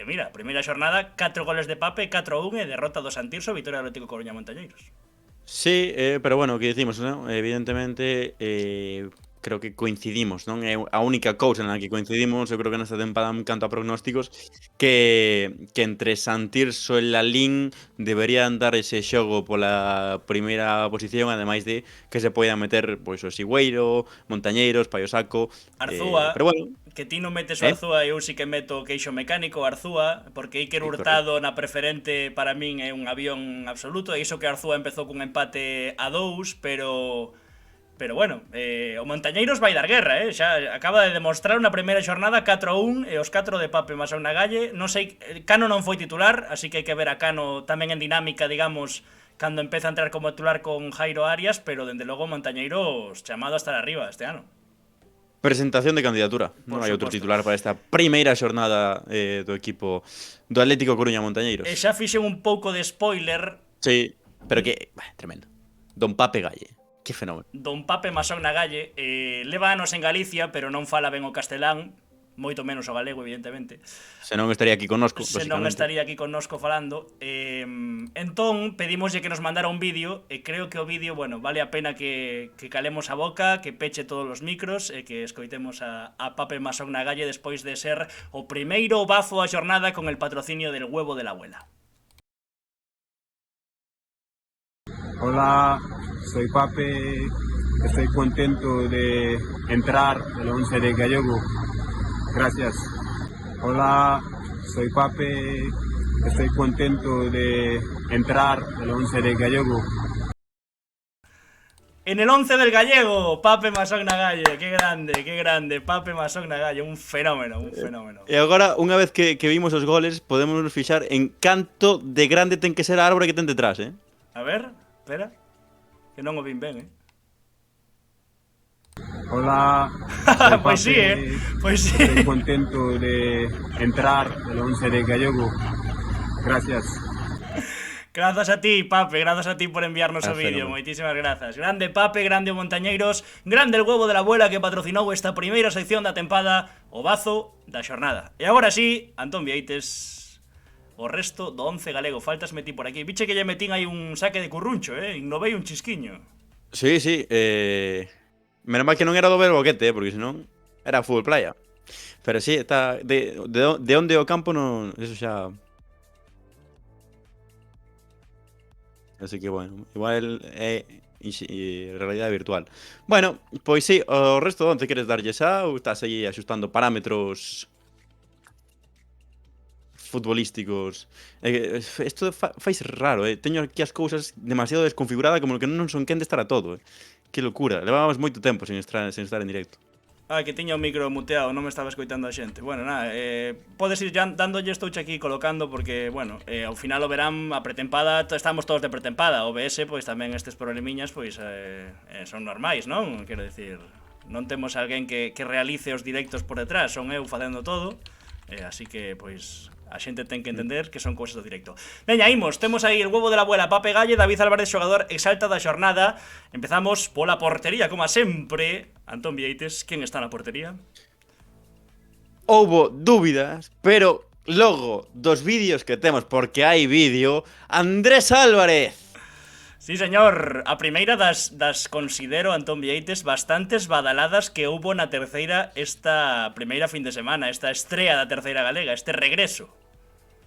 Mira, primeira xornada, 4 goles de Pape, 4-1 e derrota do Santirso, Vitoria do Atlético Coruña Montañeiros. Sí, pero bueno, o que dicimos, ¿no? Evidentemente, creo que coincidimos, non? É a única cousa na que coincidimos, eu creo que nesta tempada en canto a prognósticos, que entre Santirso e Lalín deberían dar ese xogo pola primeira posición, ademais de que se poidan meter pois o Sigüeiro, Montañeiros, Paiosaco, Arzúa, pero bueno, que ti non metes o Arzúa, eu sí que meto o queixo mecánico Arzúa, porque Iker Hurtado na preferente para min é un avión absoluto, e iso que Arzúa empezou cun empate a 2, pero bueno, o Montañeiros vai dar guerra, xa acaba de demostrar na primeira xornada 4-1 e os 4 de Pape Masón na Galle. Non sei, Cano non foi titular, así que hai que ver a Cano tamén en dinámica, digamos, cando empeza a entrar como titular con Jairo Arias, pero dende logo Montañeiros chamado a estar arriba este ano. presentación de candidatura. Non hai outro titular para esta primeira xornada do equipo do Atlético Coruña Montañeiros. E xa fixen un pouco de spoiler. Sí, pero que, tremendo. Don Pape Galle. Que fenómeno. Don Pape Masón na Galle, leva anos en Galicia, pero non fala ben o castelán, moito menos o galego, evidentemente. Se non estaría aquí connosco, Se non estaría aquí connosco falando. Entón, pedimoslle que nos mandara un vídeo, e creo que o vídeo, bueno, vale a pena que calemos a boca, que peche todos os micros, e que escoitemos a Pape Masón na Galle despois de ser o primeiro bazo a xornada con el patrocinio del huevo de la abuela. Hola, soy Pape, estoy contento de entrar en el 11 de Gallego. Gracias. Hola, soy Pape, estoy contento de entrar en el 11 de Gallego. En el 11 del Gallego, Pape Masón na Galle, que grande, Pape Masón na Galle, un fenómeno. E agora, unha vez que vimos os goles, podemos nos fixar en canto de grande ten que ser a árbore que ten detrás, A ver, espera, que non o vin ben, Hola, Pois sí, pois sí. estoy contento de entrar en el 11 de Gallego. Gracias. Grazas a ti, Pape, grazas a ti por enviarnos o vídeo, fenómeno. moitísimas grazas. Grande Pape, grande o Montañeiros, grande el huevo de la abuela que patrocinou esta primeira sección da tempada, o bazo da xornada. E agora sí, Antón Vieites, o resto do 11 galego, faltas metí por aquí. Viche que lle metín aí un saque de curruncho, innovei un chisquiño. Sí, menos mal que non era do Boquete, porque senón era fútbol playa. Pero sí, está de onde o campo non, eso xa. Así que bueno, igual é realidade virtual. Bueno, pois sí, o resto onde queres darlle xa ou estás aí axustando parámetros futbolísticos? Isto fais raro, teño aquí as cousas demasiado desconfiguradas como que non son quen de estar a todo. Que locura, levábamos moito tempo sin estar en directo. Que tiña o micro muteado, non me estaba escoitando a xente. Bueno, nada, podes ir ya dándolle, estouche aquí colocando porque, bueno, ao final o verán a pretempada, estamos todos de pretempada. O OBS, pois tamén estes problemiñas, pois son normais, non? Quero dicir, non temos alguén que realice os directos por detrás, son eu facendo todo, así que, pois, a xente ten que entender que son cousas do directo. Veña, imos, temos aí el huevo de la abuela, Pape Galle, David Álvarez, xogador exalta da xornada. Empezamos pola portería, como a sempre. Antón Vieites, quen está na portería? Houbo dúbidas, pero logo dos vídeos que temos, porque hai vídeo, Andrés Álvarez. Sí, señor, a primeira das considero, Antón Vieites, bastantes badaladas que houbo na terceira esta primeira fin de semana, esta estrea da terceira galega, este regreso.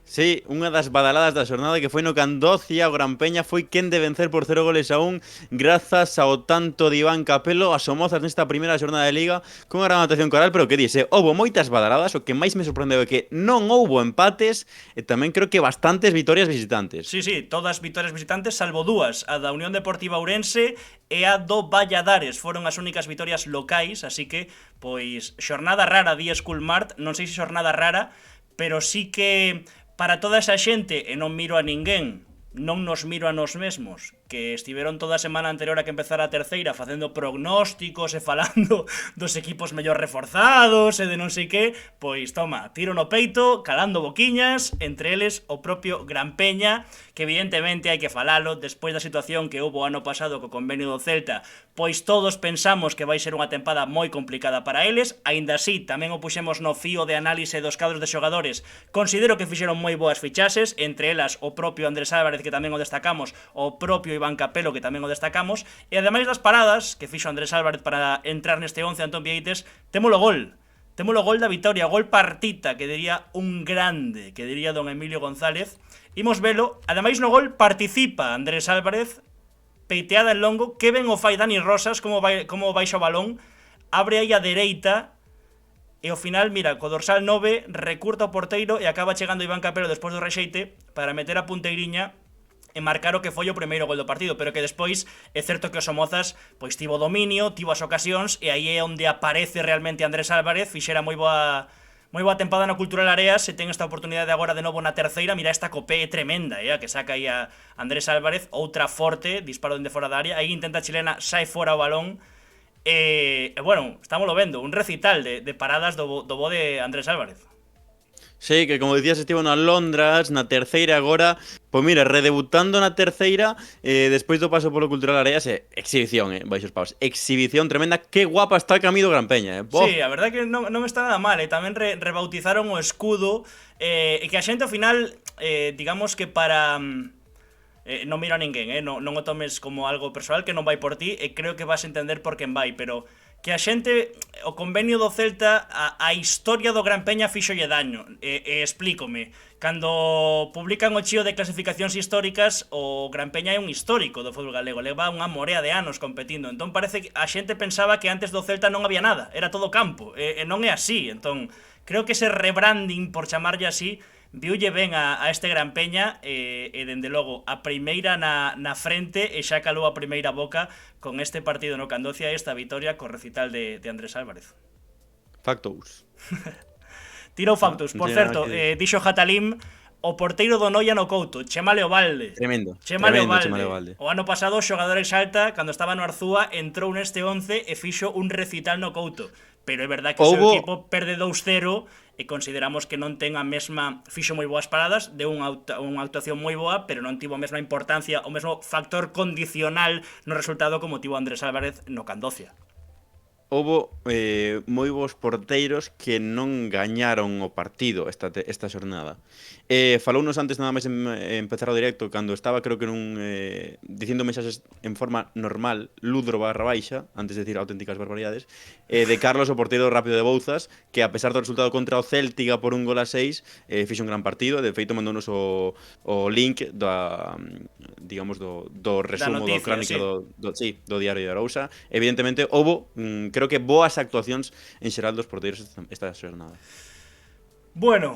Sí, unha das badaladas da xornada que foi no Candocia, o Gran Peña foi quen de vencer por 0-1 grazas ao tanto de Iván Capelo, as Somozas nesta primeira xornada de Liga con a gran anotación coral, pero que dice, houbo moitas badaladas, o que máis me sorprendeu é que non houbo empates e tamén creo que bastantes vitorias visitantes. Sí, todas vitorias visitantes, salvo dúas, a da Unión Deportiva Ourense e a do Valladares, foron as únicas vitorias locais, así que, pois, xornada rara di Schoolmart, non sei se xornada rara, pero sí que para toda esa xente, e non miro a ninguén, non nos miro a nós mesmos, que estiveron toda a semana anterior a que empezara a terceira facendo prognósticos e falando dos equipos mellor reforzados e de non sei que, pois toma, tiro no peito, calando boquiñas, entre eles o propio Gran Peña, que evidentemente hai que falalo, despois da situación que houbo ano pasado co convenio do Celta, pois todos pensamos que vai ser unha tempada moi complicada para eles, aínda así tamén o puxemos no fío de análise dos cadros de xogadores, considero que fixeron moi boas fichaxes, entre elas o propio Andrés Álvarez, que tamén o destacamos, o propio Iván Capelo, que tamén o destacamos, e ademais das paradas que fixo Andrés Álvarez para entrar neste 11 Antón Vieites, témolo gol da vitoria, gol partita, que diría un grande, que diría don Emilio González. Imos velo, ademais no gol participa Andrés Álvarez, peiteada en longo, que ben o fai Dani Rosas, como baixa o balón, abre aí a dereita, e ao final, mira, co dorsal 9 recurta o porteiro e acaba chegando Iván Capelo despois do rexeite para meter a punteiriña e marcar o que foi o primeiro gol do partido, pero que despois é certo que o Somozas pois tivo dominio, tivo as ocasións, e aí é onde aparece realmente Andrés Álvarez, fixera moi boa tempada na Cultural Areas, e ten esta oportunidade agora de novo na terceira. Mira, esta copé é tremenda, que saca aí a Andrés Álvarez, outra forte, disparo dende fora da área, aí intenta a chilena, sai fora o balón, e bueno, estámoslo vendo, un recital de paradas do bo de Andrés Álvarez. Sí, que como dicías estivo na Londras, na terceira agora, pois mira, redebutando na terceira, despois do paso polo Cultural Areas, exhibición, baixos paus, exhibición tremenda, que guapa está o camiño Gran Peña, Sí, a verdade que non está nada mal, tamén rebautizaron o escudo, e que a xente ao final, digamos que para... non miro a ninguén, non o tomes como algo persoal, que non vai por ti, e creo que vas a entender por quen vai, pero que a xente, o convenio do Celta, a historia do Gran Peña fíxolle daño, e explícome. Cando publican o chío de clasificacións históricas, o Gran Peña é un histórico do fútbol galego, leva unha morea de anos competindo, entón parece que a xente pensaba que antes do Celta non había nada, era todo campo, e non é así, entón creo que ese rebranding, por chamarlle así, viulle ben a este Gran Peña, e dende logo a primeira na frente, e xa calou a primeira boca con este partido no Candocia, esta vitoria co recital de Andrés Álvarez. Factous. Tirou Factous, por certo, dixo Jatalim, o porteiro do Noia no Couto, Chema Leobalde. Tremendo, Chema Leobalde. O ano pasado o xogador exalta, cando estaba no Arzúa, entrou neste 11 e fixo un recital no Couto. Pero é verdad que o seu equipo perde 2-0 e consideramos que non ten a mesma... Fixo moi boas paradas, deu unha actuación moi boa, pero non tivo a mesma importancia, o mesmo factor condicional no resultado como tivo Andrés Álvarez no Candocia. Houbo moi bons porteiros que non gañaron o partido esta xornada. Falounos antes nada máis empezar o directo, cando estaba, creo que dicindo mensaxes en forma normal, Ludro /baixa, antes de decir auténticas barbaridades, de Carlos, o porteiro Rápido de Bouzas, que a pesar do resultado contra o Céltiga por 1-6, fixo un gran partido. De feito mandounos o link digamos do resumo do crónica do Diario de Arousa. Evidentemente houbo, creo que boas actuacións en xeral dos porteiros esta xornada. Bueno,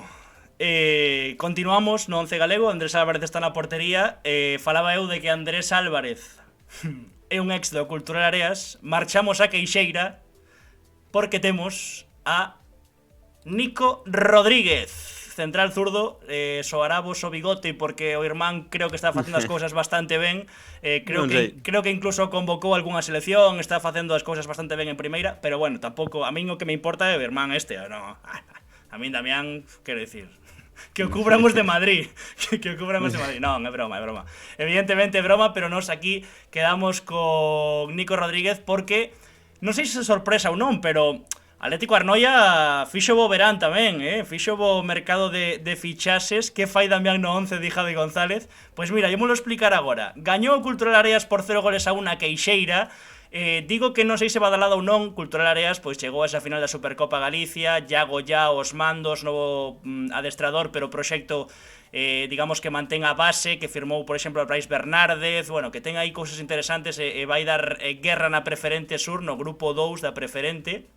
continuamos no 11 galego. Andrés Álvarez está na portería. Falaba eu de que Andrés Álvarez é un ex do Cultural Areas. Marchamos a Queixeira porque temos a Nico Rodríguez, central zurdo. Soará vos o bigote porque o irmán creo que está facendo as cousas bastante ben. Creo que incluso convocou algunha selección, está facendo as cousas bastante ben en primeira, pero bueno, tampouco a min o que me importa é o irmán este, no. A min Damián, quero dicir, que o cubran os de Madrid, que o cubran os de Madrid. Non, é broma. Evidentemente é broma, pero nos aquí quedamos con Nico Rodríguez porque non sei se sorpresa ou non, pero Atlético Arnoia fixo bo verán tamén, fixo bo mercado de fichaxes. Que fai Damián no 11 de Javi González? Pois mira, ímolo explicar agora. Gañou o Cultural Areas por 0-1 a Queixeira, Digo que non sei se badalada ou non, Cultural Areas pois chegou a esa final da Supercopa Galicia, Iago ya os mandos, novo adestrador, pero o proxecto digamos que mantén a base, que firmou, por exemplo, a Brais Bernárdez, bueno, que ten aí cousas interesantes e vai dar guerra na Preferente Sur, no grupo 2 da Preferente.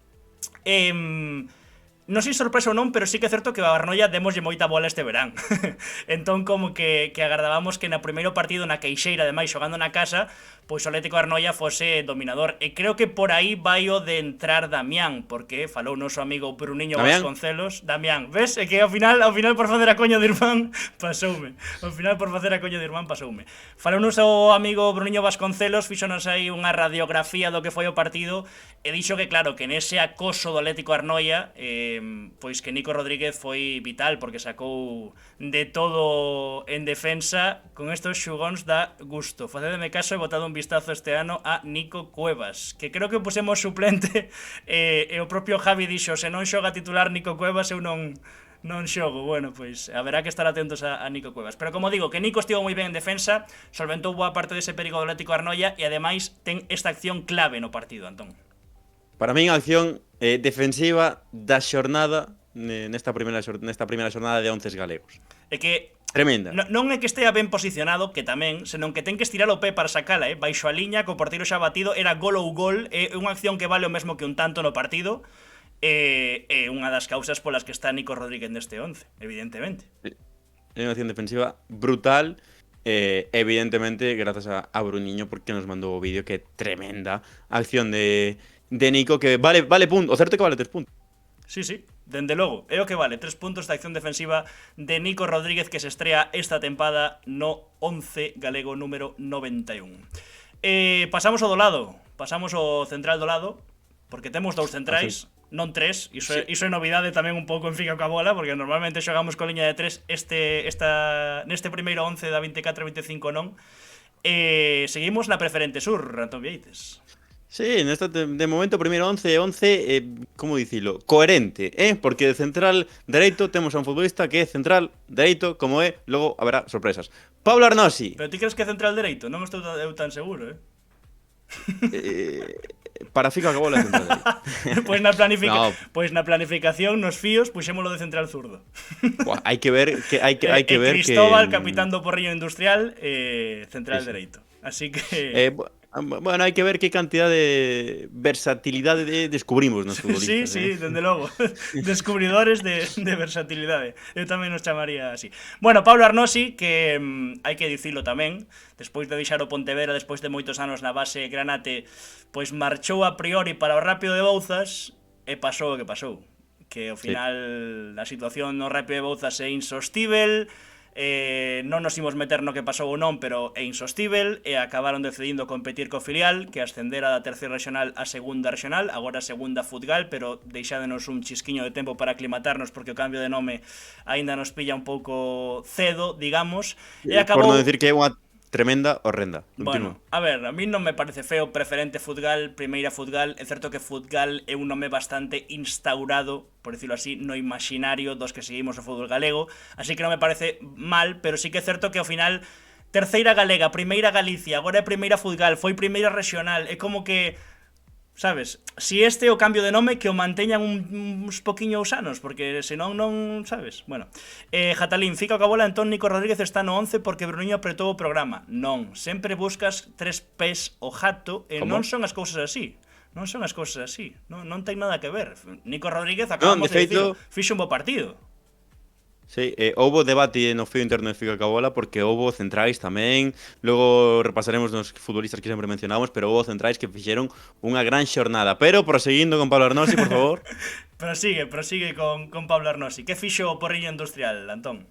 Non sei sorpresa ou non, pero sí que é certo que a Arnoia demoslle moita bola este verán. Entón, como que agardábamos que na primeiro partido na Queixeira, ademais, xogando na casa, pois o Atlético de Arnoia fose dominador. E creo que por aí vai o de entrar Damián, porque falou o noso amigo Bruniño Vasconcelos. Damián, ves? É que ao final por facer a coña de irmán, pasoume. Ao final por facer a coña de irmán, pasoume. Falou o noso amigo Bruniño Vasconcelos, fíxonos aí unha radiografía do que foi o partido, e dixo que, claro, que nese acoso do Atlético de Arnoia, pois que Nico Rodríguez foi vital, porque sacou de todo en defensa. Con estos xugóns dá gusto. Facedeme caso e botado un vistazo este ano a Nico Cuevas, que creo que pusemos suplente, e o propio Javi dixo, se non xoga titular Nico Cuevas eu non xogo. Bueno, pois haberá que estar atentos a Nico Cuevas. Pero como digo, que Nico estivo moi ben en defensa, solventou boa parte dese perigo do Atlético de Arnoia e ademais ten esta acción clave no partido, Antón. Para min a acción defensiva da xornada nesta primeira xornada de 11 galegos. É que tremenda. Non é que estea ben posicionado, que tamén, senón que ten que estirar o pé para sacala, baixo a liña, co porteiro xa batido, era gol ou gol, é unha acción que vale o mesmo que un tanto no partido, é unha das causas polas que está Nico Rodríguez neste 11, evidentemente. É unha acción defensiva brutal, evidentemente, grazas a Bruniño, porque nos mandou o vídeo, que é tremenda acción de Nico, que vale punto, o certo é que vale 3 puntos. Sí, dende logo, é o que vale, 3 puntos da acción defensiva de Nico Rodríguez, que se estrea esta tempada no 11 galego número 91. Pasamos ao do lado, pasamos ao central do lado, porque temos 2 centrais, non 3, iso é novidade tamén un pouco en Fica coa bola, porque normalmente xogamos con liña de 3, neste primeiro 11 da 24-25 non. Seguimos na Preferente Sur, Antón Vieites. Sí, de momento primeiro 11, como dicilo, coherente, porque de central dereito temos a un futbolista que é central dereito, como é, logo haberá sorpresas. Pablo Arnosi. Pero ti crees que é central dereito? Non estou eu tan seguro, Para Fica coa bola central dereito. Pois na planificación, nos fíos, puxémolo de central zurdo. Hai que ver que Cristóbal, capitán do Porriño Industrial, central dereito. Así que bueno, hai que ver que cantidad de versatilidade descubrimos nos futbolistas. Sí, dende logo. Descubridores de versatilidade. Eu tamén nos chamaría así. Bueno, Pablo Arnosi, que hai que dicilo tamén, despois de deixar o Pontevedra, despois de moitos anos na base granate, pois marchou a priori para o Rápido de Bouzas e pasou o que pasou. Que ao final a situación no Rápido de Bouzas é insostível. Non nos imos meter no que pasou ou non, pero é insostível, e acabaron decidindo competir co filial, que ascendera da terceira regional a segunda regional, agora segunda Futgal, pero deixádenos un chisquiño de tempo para aclimatarnos, porque o cambio de nome aínda nos pilla un pouco cedo, digamos, e acabou... Por non decir que é unha tremenda horrenda. Bueno, a ver, a mí non me parece feo. Preferente Futgal, primeira Futgal. É certo que Futgal é un nome bastante instaurado, por decirlo así, no imaginario dos que seguimos o fútbol galego, así que non me parece mal, pero sí que é certo que ao final terceira galega, primeira Galicia, agora é primeira Futgal, foi primeira regional, é como que, sabes, si este é o cambio de nome, que o manteñan uns poquiños anos, porque senón non, sabes. Bueno, Jatalín, Fica coa bola, entón Nico Rodríguez está no 11 porque Bruniño apretou o programa. Non, sempre buscas 3 pés o jato e non son as cousas así. Non son as cousas así, non ten nada que ver. Nico Rodríguez, acabamos de dicir, fixo un bo partido. Sí, houbo debate no fío interno de Fica coa bola, porque houbo centrais tamén, logo repasaremos nos futbolistas que sempre mencionamos, pero houbo centrais que fixeron unha gran xornada. Pero proseguindo con Pablo Arnosi, por favor. Prosigue con Pablo Arnosi. Que fixo o Porriño Industrial, Antón?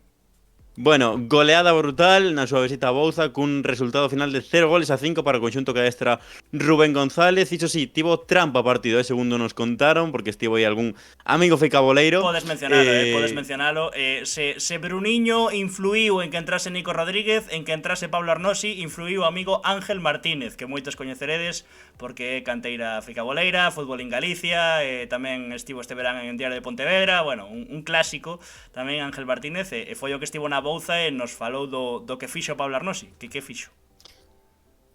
Bueno, goleada brutal na súa visita a Bouza, cun resultado final de 0-5 para o conxunto que adestra Rubén González. Iso sí, tivo trampa partido, segundo nos contaron, porque estivo aí algún amigo ficaboleiro. Podes mencionalo. Se Bruniño influiu en que entrase Nico Rodríguez, en que entrase Pablo Arnosi, influiu o amigo Ángel Martínez, que moitos coñeceredes, porque é canteira ficaboleira, fútbol en Galicia, tamén estivo este verán en Diario de Pontevedra, bueno, un clásico, tamén Ángel Martínez, e foi o que estivo na Bouza e nos falou do que fixo Pablo Arnosi. Que fixo?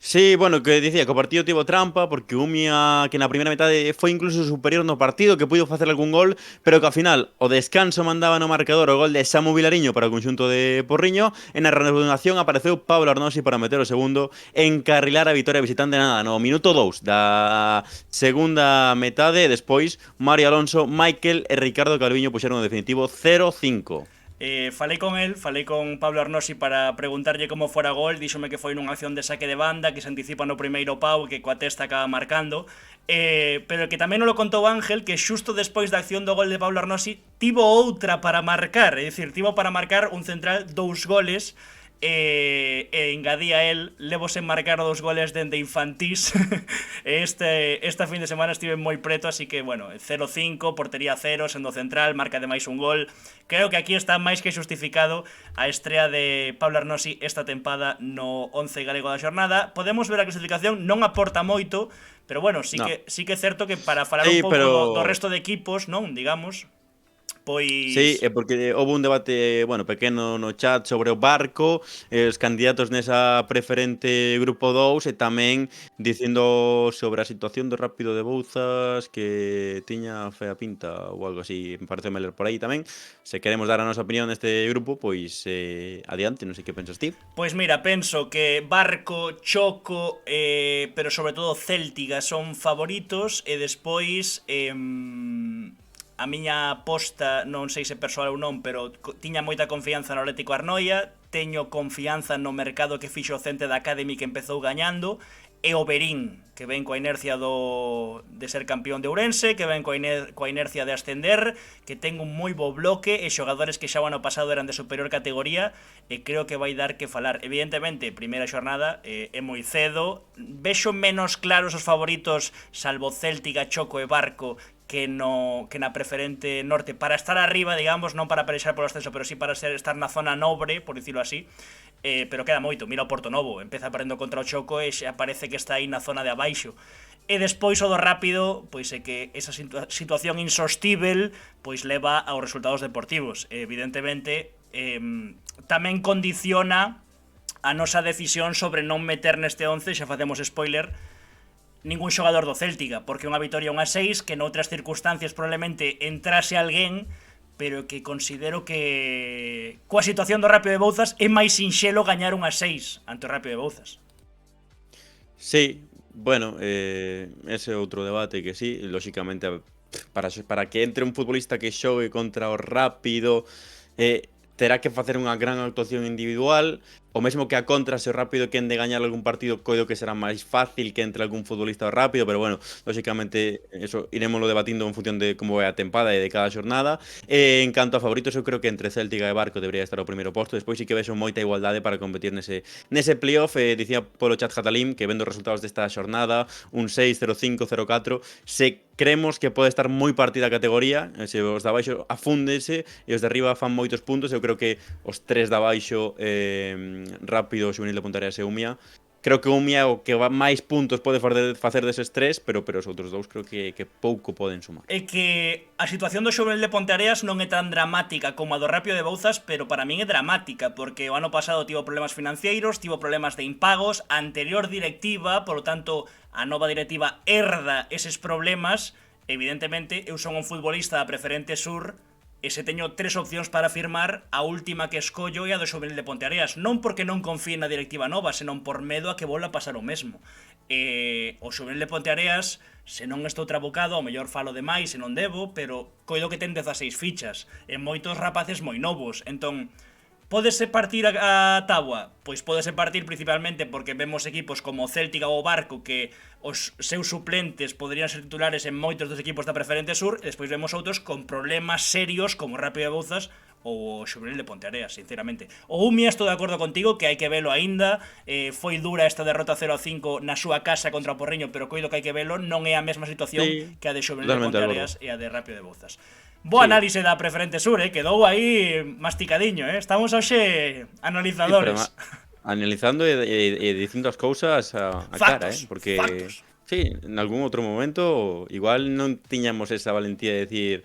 Sí, bueno, que dicía que o partido tivo trampa porque Umia, que na primeira metade foi incluso superior no partido, que puido facer algún gol, pero que ao final o descanso mandaba no marcador o gol de Samu Vilariño para o conxunto de Porriño, e na renovación apareceu Pablo Arnosi para meter o segundo e encarrilar a vitória visitante nada, no minuto 2 da segunda metade, e despois Mario Alonso, Michael e Ricardo Calviño puxeron o definitivo 0-5. Falei con Pablo Arnosi para preguntarlle como fora gol. Díxome que foi nunha acción de saque de banda, que se anticipa no primeiro pau e que coa testa acaba marcando, pero que tamén non lo contou Ángel, que xusto despois da acción do gol de Pablo Arnosi tivo outra para marcar, é dicir, tivo para marcar un central 2 goles, e engadía el: levo sen marcar 2 goles dende infantís. Esta fin de semana estive moi preto, así que, bueno, 0-5, portería 0, sendo central, marca ademais un gol. Creo que aquí está máis que xustificado a estrea de Pablo Arnosi esta tempada no 11 galego da xornada. Podemos ver a clasificación, non aporta moito, pero bueno, sí que é certo que para falar un pouco do resto de equipos, non, digamos, pois... Sí, porque houve un debate, bueno, pequeno no chat sobre o Barco, os candidatos nesa preferente grupo 2, e tamén dicindo sobre a situación do Rápido de Bouzas, que tiña fea pinta ou algo así, me parece ler por aí tamén. Se queremos dar a nosa opinión neste grupo, pois adiante, non sei que pensas ti. Pois mira, penso que Barco, Choco, pero sobre todo Céltiga son favoritos, e despois... a miña aposta, non sei se persoal ou non, pero tiña moita confianza no Atlético Arnoia, teño confianza no mercado que fixo o Cente da Academy, que empezou gañando, e o Berín, que ven coa inercia de ser campeón de Ourense, que ven coa inercia de ascender, que ten un moi bo bloque e xogadores que xa o ano pasado eran de superior categoría, e creo que vai dar que falar. Evidentemente, primeira xornada é moi cedo, vexo menos claros os favoritos, salvo Céltiga, Choco e Barco, que na preferente norte, para estar arriba, digamos, non para pelexar polo ascenso, pero sí para estar na zona nobre, por dicilo así. Pero queda moito, mira o Portonovo, empeza perdendo contra o Choco e xa parece que está aí na zona de abaixo. E despois o do Rápido, pois é que esa situación insostível pois leva aos resultados deportivos. Evidentemente, tamén condiciona a nosa decisión sobre non meter neste 11, xa facemos spoiler, ningún xogador do Céltiga, porque unha vitoria 1-6, que noutras circunstancias probablemente entrase alguén, pero que considero que coa situación do Rápido de Bouzas é máis sinxelo gañar 1-6 ante o Rápido de Bouzas. Sí, bueno, ese outro debate que sí, lóxicamente para que entre un futbolista que xogue contra o Rápido, terá que facer unha gran actuación individual. O mesmo que a contra, se o Rápido quen de gañar algún partido, coido que será máis fácil que entre algún futbolista Rápido, pero bueno, lóxicamente eso iremoslo debatindo en función de como é a tempada e de cada xornada. En canto a favoritos, eu creo que entre Céltiga e Barco debería estar o primeiro posto. Despois sí que vexo moita igualdade para competir nese playoff. Dicía polo chat Catalín que vendo os resultados desta xornada, un 6, 0-5, 0-4, se creemos que pode estar moi partida a categoría, se os de abaixo afúndense e os de arriba fan moitos puntos. Eu creo que os tres de abaixo, Rápido, Xuvenil de Ponteareas e Umia, creo que Umia o que máis puntos pode facer deses tres, pero os outros dous creo que pouco poden sumar. É que a situación do Xuvenil de Ponteareas non é tan dramática como a do Rápido de Bouzas, pero para min é dramática, porque o ano pasado tivo problemas financeiros, tivo problemas de impagos, a anterior directiva, polo tanto, a nova directiva herda eses problemas. Evidentemente, eu son un futbolista da preferente sur, e se teño tres opcións para firmar, a última que escollo é a do Xuvenil de Ponteareas, non porque non confíe na directiva nova, senón por medo a que volva a pasar o mesmo. O Xuvenil de Ponteareas, se non estou trabucado, ao mellor falo de máis se non debo, pero coido que ten 16 fichas, e moitos rapaces moi novos, entón... Pódese partir a táboa? Pois pódese partir principalmente porque vemos equipos como Céltiga ou Barco que os seus suplentes poderían ser titulares en moitos dos equipos da preferente sur, e despois vemos outros con problemas serios como Rápido de Bouzas ou o Xuvenil de Ponteareas, sinceramente. O Umia, estou de acordo contigo que hai que velo aínda, foi dura esta derrota 0-5 na súa casa contra o Porriño, pero coido que hai que velo, non é a mesma situación que a de Xuvenil de Ponteareas e a de Rápido de Bouzas. Boa análise da preferente sur, quedou aí masticadiño, Estamos hoxe analizadores. Analizando e dicindo as cousas a cara, porque factos. Sí, en algún outro momento igual non tiñamos esa valentía de decir,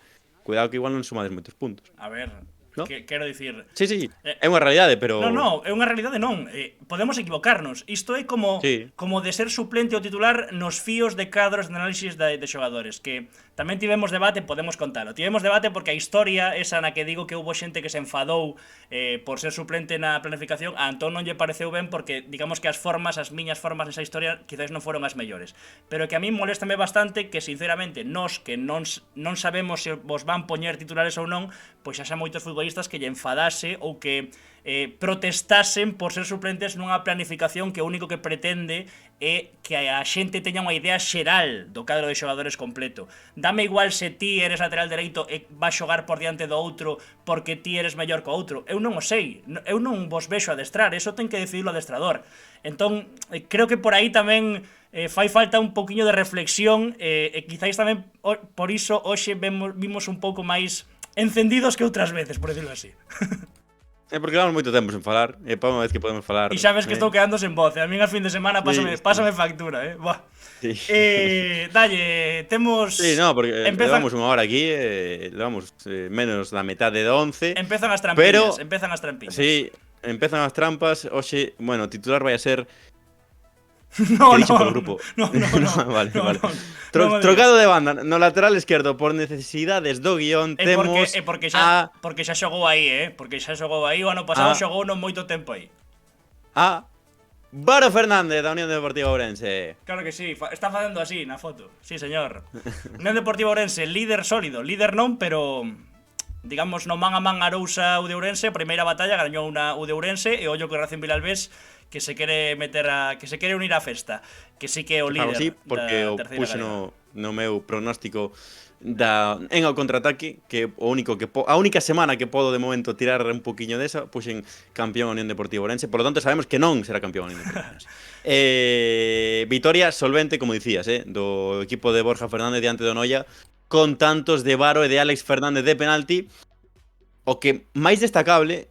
cuidado que igual non sumades moitos puntos. A ver, no? Quero dicir... Sí, é unha realidade, pero... Non, é unha realidade non. Podemos equivocarnos. Isto é como de ser suplente ou titular nos fíos de cadros de análisis de xogadores, que tamén tivemos debate, podemos contalo. Tivemos debate porque a historia esa na que digo que houbo xente que se enfadou por ser suplente na planificación, a Antón non lle pareceu ben porque digamos que as miñas formas nesa historia quizás non foron as mellores. Pero que a mí moléstame bastante que sinceramente nós que non sabemos se vos van poñer titulares ou non, pois xa moitos futbolistas que lle enfadase ou que protestasen por ser suplentes nunha planificación que o único que pretende é que a xente teña unha idea xeral do cadro de xogadores completo. Dame igual se ti eres lateral dereito e vas xogar por diante do outro porque ti eres mellor que o outro. Eu non o sei, eu non vos vexo adestrar, eso ten que decidir o adestrador. Entón, creo que por aí tamén fai falta un poquinho de reflexión e quizáis tamén por iso hoxe vimos un pouco máis encendidos que outras veces, por decirlo así. É porque levamos moito tempo sen falar, e para unha vez que podemos falar... E xa ves que estou quedando sen voz, a min a fin de semana pásame factura, Buah. Sí. Dalle, temos... Sí, no, porque levamos unha hora aquí, levamos menos da metade de 11. Empezan as trampiñas, Sí, empezan as trampas, hoxe, bueno, o titular vai a ser... No, grupo. No, vale. Trocado de banda, no lateral esquerdo, por necesidades do guión, temos porque xa xogou aí, porque xa xogou aí, o ano pasado xogou non moito tempo aí. Varo Fernández, da Unión Deportiva Ourense. Claro que sí, está facendo así na foto. Sí, señor. Unión Deportiva Ourense, líder sólido, líder non, pero... digamos, no man a man Arousa U de Ourense, a primeira batalla gañou unha U de Ourense e ollo que o Racing Vilalbés que se quere unir á festa, que sí que é o líder. Sí, porque o puxe no meu pronóstico en ao contraataque, que a única semana que podo de momento tirar un poquiño desa, puxen campeón a Unión Deportiva Ourense, por lo tanto sabemos que non será campeón a Unión Deportiva Ourense. Vitoria solvente, como dicías, do equipo de Borja Fernández diante do Noia, con tantos de Varo e de Álex Fernández de penalti. O que máis destacable,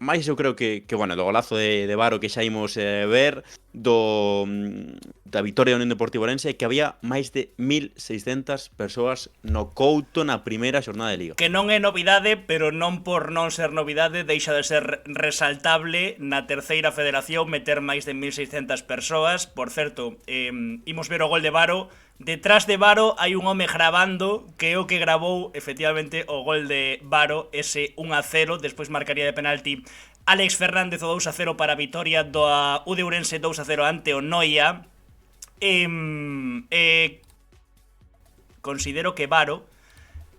máis eu creo que bueno, do golazo de Varo que xa imos ver, da vitoria da Unión Deportiva Ourense, é que había máis de 1.600 persoas no Couto na primeira xornada de Liga. Que non é novidade, pero non por non ser novidade, deixa de ser resaltable na terceira federación meter máis de 1.600 persoas. Por certo, imos ver o gol de Varo. Detrás de Varo hai un home grabando que é o que grabou efectivamente o gol de Varo, ese 1-0, despois marcaría de penalti Álex Fernández o 2-0 para a vitoria do U de Ourense 2-0 ante o Noia. Considero que Varo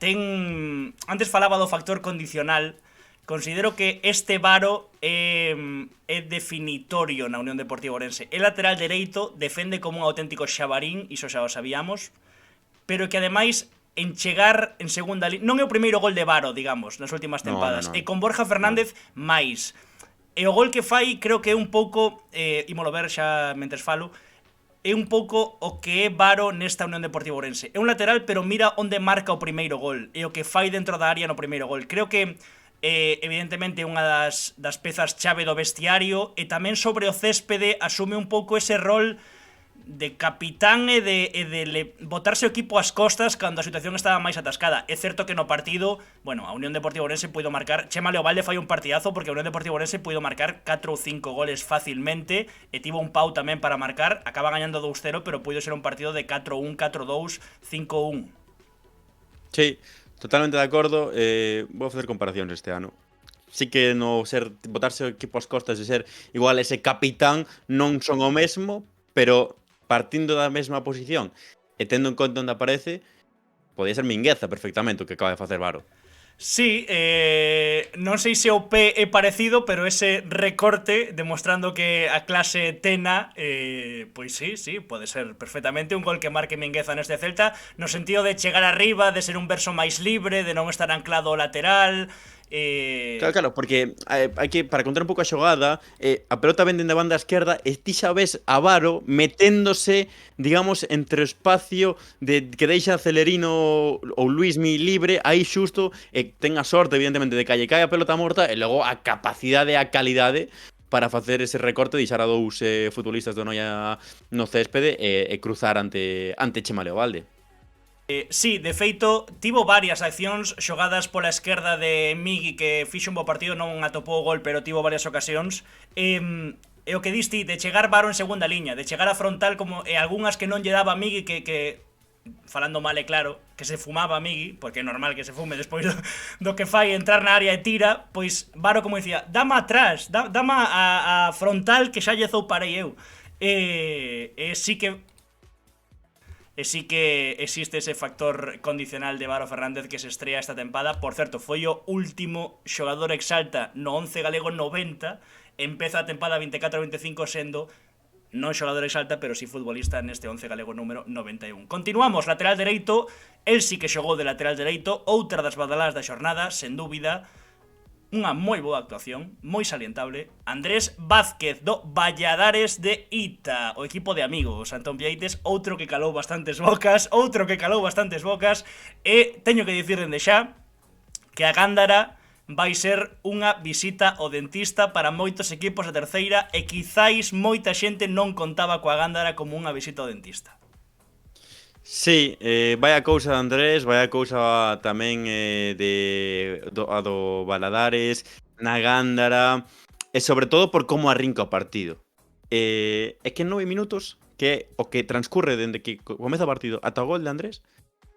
ten... Antes falaba do factor condicional. Considero que este Varo é definitorio na Unión Deportiva Ourense. É lateral dereito, defende como un auténtico xabarín, iso xa o sabíamos, pero que ademais en chegar en segunda línea... Non é o primeiro gol de Varo, digamos, nas últimas tempadas. No. E con Borja Fernández, máis. E o gol que fai, creo que é un pouco... ímolo ver xa mentres falo... É un pouco o que é Varo nesta Unión Deportiva Ourense. É un lateral, pero mira onde marca o primeiro gol. E o que fai dentro da área no primeiro gol. Creo que... evidentemente unha das pezas chave do vestiario, e tamén sobre o céspede asume un pouco ese rol de capitán e de botarse o equipo ás costas cando a situación estaba máis atascada. É certo que no partido, bueno, a Unión Deportiva Ourense puido marcar, Chema Leobalde fai un partidazo porque a Unión Deportiva Ourense puido marcar 4 ou 5 goles facilmente e tivo un pau tamén para marcar, acaba gañando 2-0, pero puido ser un partido de 4-1, 4-2, 5-1. Sí, totalmente de acordo. Vou facer comparacións este ano. Sí que no ser botarse o equipo ás costas e ser igual ese capitán non son o mesmo, pero partindo da mesma posición e tendo en conta onde aparece, podía ser Mingueza perfectamente o que acaba de facer Varo. Sí, non sei se o P é parecido, pero ese recorte demostrando que a clase Tena, pois sí, pode ser perfectamente un gol que marque Mingueza neste Celta, no sentido de chegar arriba, de ser un verso máis libre, de non estar anclado ao lateral. Claro, porque hai que, para contar un pouco a xogada, a pelota ven dende a banda esquerda e ti xa ves a Varo meténdose, digamos, entre o espacio que deixa Celerino ou Luismi libre, aí xusto, e ten a sorte, evidentemente, de que cae a pelota morta, e logo a capacidade e a calidade para facer ese recorte, deixar a dous futbolistas do Noia no céspede e cruzar ante Chema Leobalde. Sí, de feito, tivo varias accións xogadas pola esquerda de Migui que fixo un bo partido, non atopou o gol, pero tivo varias ocasións. E o que diste de chegar Varo en segunda liña, de chegar a frontal como e algunhas que non lle daba a Migui que falando mal é claro, que se fumaba a Migui, porque é normal que se fume despois do que fai entrar na área e tira, pois Varo como dicía, dama atrás, dama a frontal que xa lle zouparei eu. E sí que existe ese factor condicional de Varo Fernández que se estrea esta tempada. Por certo, foi o último xogador exalta no 11 galego 90. Empeza a tempada 24-25 sendo non xogador exalta, pero sí futbolista neste 11 galego número 91. Continuamos, lateral dereito. El sí que xogou de lateral dereito. Outra das badaladas da xornada, sen dúbida. Unha moi boa actuación, moi salientable. Andrés Vázquez do Valladares de Ita, o equipo de amigos Antón Piaites, outro que calou bastantes bocas, e teño que dicir dende xa que a Gándara vai ser unha visita ao dentista para moitos equipos de terceira e quizáis moita xente non contaba coa Gándara como unha visita ao dentista. Sí, vai a cousa de Andrés, vai a cousa tamén do Valadares, na Gándara, e sobre todo por como arrinca o partido. É que en 9 minutos, que é o que transcurre dende que comeza o partido ata o gol de Andrés,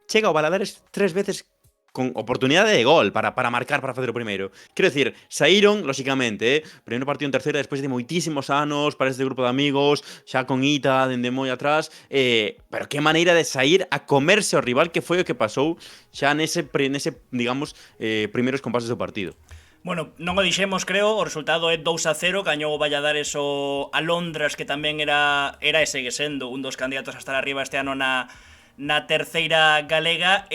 chega o Valadares 3 veces con oportunidade de gol para marcar, para facer o primeiro. Quero dicir, saíron, lóxicamente, primeiro partido en terceira despois de moitísimos anos para este grupo de amigos, xa con Ita, dende moi atrás, pero que maneira de sair a comerse o rival, que foi o que pasou xa nese digamos, primeiros compases do partido. Bueno, non o dixemos, creo, o resultado é 2-0, gañou o Valladares o Alondras, que tamén era e segue sendo un dos candidatos a estar arriba este ano na terceira galega.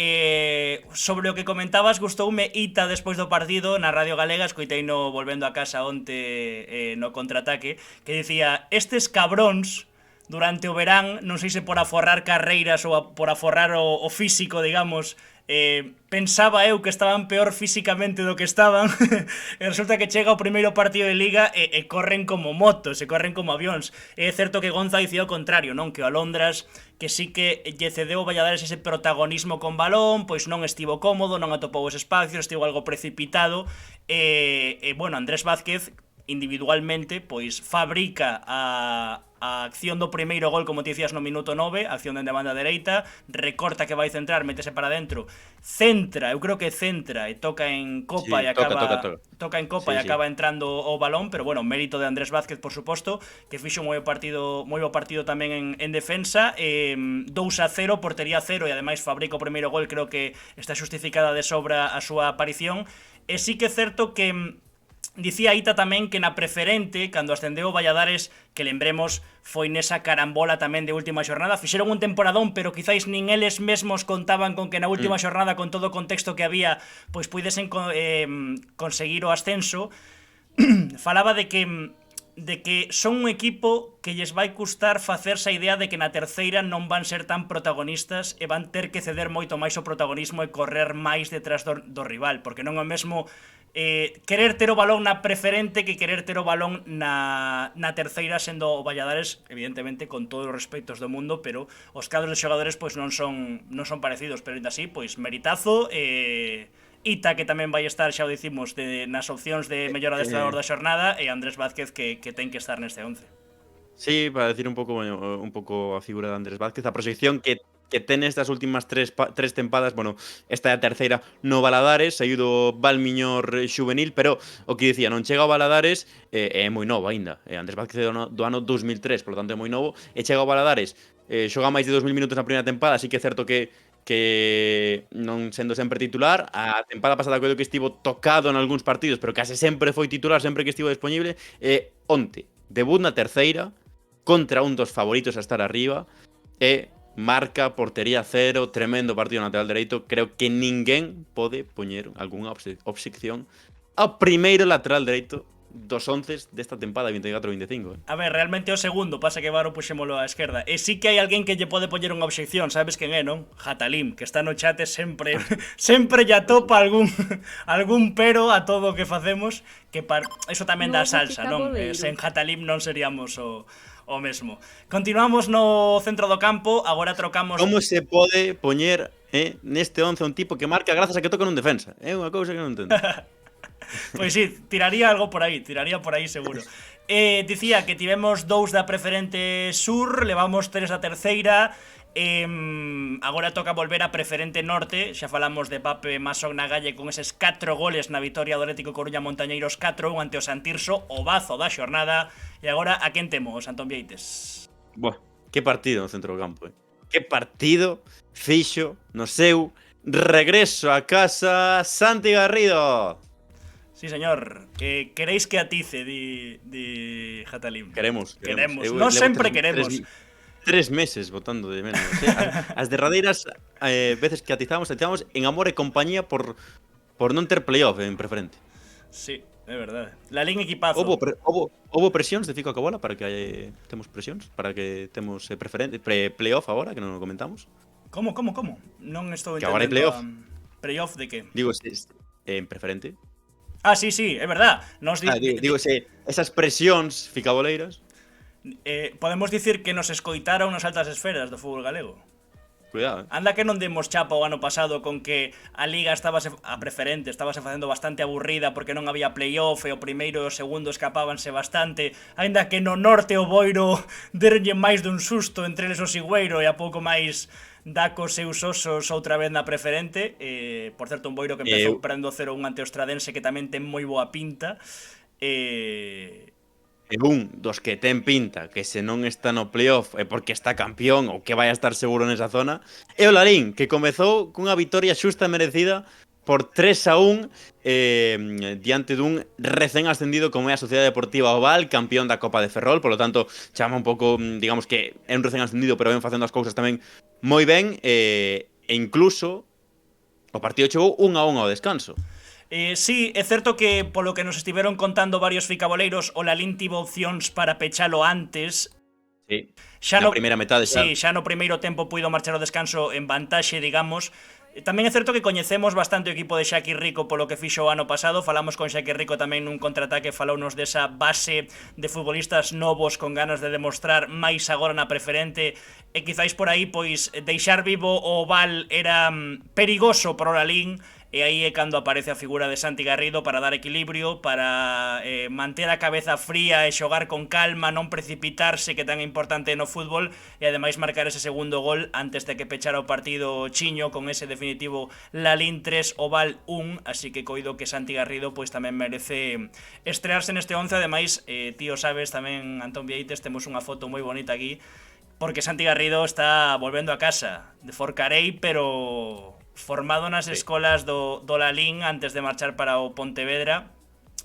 Sobre o que comentabas, gustoume Ita despois do partido na Radio Galega, escoiteino volvendo a casa onte no contraataque, que dicía, estes cabróns durante o verán, non sei se por aforrar carreiras ou por aforrar o físico, digamos, pensaba eu que estaban peor físicamente do que estaban e resulta que chega o primeiro partido de Liga e corren como motos, e corren como avións. É certo que Gonza dicía o contrario, non? Que o Alondras, que sí que lle cedeu o Valladares ese protagonismo con balón, pois non estivo cómodo, non atopou os espacios, estivo algo precipitado, bueno, Andrés Vázquez individualmente pois fabrica a acción do primeiro gol, como te dicías, no minuto 9, acción dende a banda dereita, recorta que vai centrar, métese para dentro, centra, eu creo que centra e toca en copa, sí, e acaba toca en copa, sí, e acaba entrando o balón, pero bueno, mérito de Andrés Vázquez, por suposto, que fixo un moi bo partido tamén en defensa. 2-0, portería 0, e ademais fabrica o primeiro gol, creo que está xustificada de sobra a súa aparición. E sí que é certo que dicía Ita tamén que na preferente, cando ascendeu o Valladares, que lembremos, foi nesa carambola tamén de última xornada, fixeron un temporadón, pero quizáis nin eles mesmos contaban con que na última xornada, con todo o contexto que había, pois puidesen conseguir o ascenso. Falaba de que son un equipo que lles vai custar facerse a idea de que na terceira non van ser tan protagonistas e van ter que ceder moito máis o protagonismo e correr máis detrás do rival, porque non é o mesmo querer ter o balón na preferente que querer ter o balón na terceira, sendo o Valladares, evidentemente, con todos os respectos do mundo, pero os cadros de xogadores pois non son parecidos, pero ainda así, pois meritazo. Ita, que tamén vai estar, xa o dicimos, nas opcións de mellor adestrador da xornada, e Andrés Vázquez, que ten que estar neste 11. Sí, para decir un pouco a figura de Andrés Vázquez, a proxección que ten estas últimas tres tempadas, bueno, esta é a terceira no Valadares, saiu do Valmiñor xuvenil, pero o que dicía, non chega ao Valadares, é moi novo aínda, Andrés Vázquez é do ano 2003, por lo tanto é moi novo, e chega ao Valadares, xoga máis de 2000 minutos na primeira tempada, así que é certo que non sendo sempre titular, a tempada pasada creo que estivo tocado en algúns partidos, pero case sempre foi titular, sempre que estivo disponible, e onte, debut na terceira, contra un dos favoritos a estar arriba, e marca, portería 0, tremendo partido no lateral dereito. Creo que ninguén pode poñer algunha obxección ao primeiro lateral dereito dos 11 desta tempada 24-25. A ver, realmente o segundo, pasa que Varo puxémolo á esquerda. E sí que hai alguén que lle pode poñer unha obxección, sabes quen é, non? Jatalim, que está no chat sempre lle atopa algún pero a todo o que facemos, que eso tamén dá salsa, non? Sen Jatalim non seríamos o mesmo. Continuamos no centro do campo, agora trocamos... Como se pode poñer neste 11 un tipo que marca grazas a que toca nun defensa. É unha cousa que non entendo. Pois sí, tiraría algo por aí seguro. Dicía que tivemos 2 da preferente sur, levamos 3 da terceira. Agora toca volver a preferente norte. Xa falamos de Pape Masón na Galle con eses 4 goles na vitoria do Atlético Coruña Montañeiros 4-1 ante o Santirso, o bazo da xornada. E agora a quen temos, Antón Vieites? Buah, que partido no centro do campo, Que partido fixo no seu regreso a casa Santi Garrido. Sí, señor. Queréis que atice, di Jatalim. Queremos. Non sempre queremos. 3 meses votando de menos. As derradeiras veces que atizamos en amor e compañía por non ter playoff en preferente. Sí, é verdade. La Liga equipazo. Houbo presións de Fico a Cabola para que temos presións, para que temos preferente playoff agora, que non o comentamos. Como? Non estou Que entendendo. agora hai playoff. Playoff de que? Digo, en preferente. Ah, sí, é verdad. Digo, esas presións ficaboleiras. Podemos dicir que nos escoitaron nas altas esferas do fútbol galego. Cuidado, Anda que non demos chapa o ano pasado con que a Liga a preferente estábase facendo bastante aburrida porque non había playoff e o primeiro e o segundo escapábanse bastante, aínda que no norte o Boiro derlle máis dun susto entre eles o Sigüeiro e a pouco máis da cos seus osos outra vez na preferente. Por certo, un Boiro que empezou perdendo 0-1 ante o Estradense, que tamén ten moi boa pinta. E un dos que ten pinta que se non está no playoff é porque está campeón ou que vai a estar seguro nesa zona é o Lalín, que comezou cunha vitoria xusta e merecida por 3-1 diante dun recén ascendido como é a Sociedade Deportiva Oval, campeón da Copa de Ferrol. Por lo tanto, chama un pouco, digamos que é un recén ascendido, pero ven facendo as cousas tamén moi ben, e incluso o partido chegou 1-1 ao descanso. Sí, é certo que polo que nos estiveron contando varios ficaboleiros, o Lalín tivo opcións para pechalo antes. Sí, na primeira metade xa. Sí, xa no primeiro tempo puido marchar ao descanso en vantaxe, digamos. Tamén é certo que coñecemos bastante o equipo de Xaqui Rico polo que fixo o ano pasado. Falamos con Xaqui Rico tamén nun contraataque, falounos desa base de futbolistas novos con ganas de demostrar máis agora na preferente, e quizáis por aí pois deixar vivo o Oval era perigoso para o Lalín. E aí é cando aparece a figura de Santi Garrido para dar equilibrio, para manter a cabeza fría e xogar con calma, non precipitarse, que tan importante no fútbol, e ademais marcar ese segundo gol antes de que pechara o partido Chiño con ese definitivo Lalín 3, Oval 1, así que coido que Santi Garrido pois tamén merece estrearse neste 11. Ademais, tío, sabes, tamén Antón Vieites, temos unha foto moi bonita aquí, porque Santi Garrido está volvendo a casa de Forcarei, pero formado nas escolas do Lalín antes de marchar para o Pontevedra.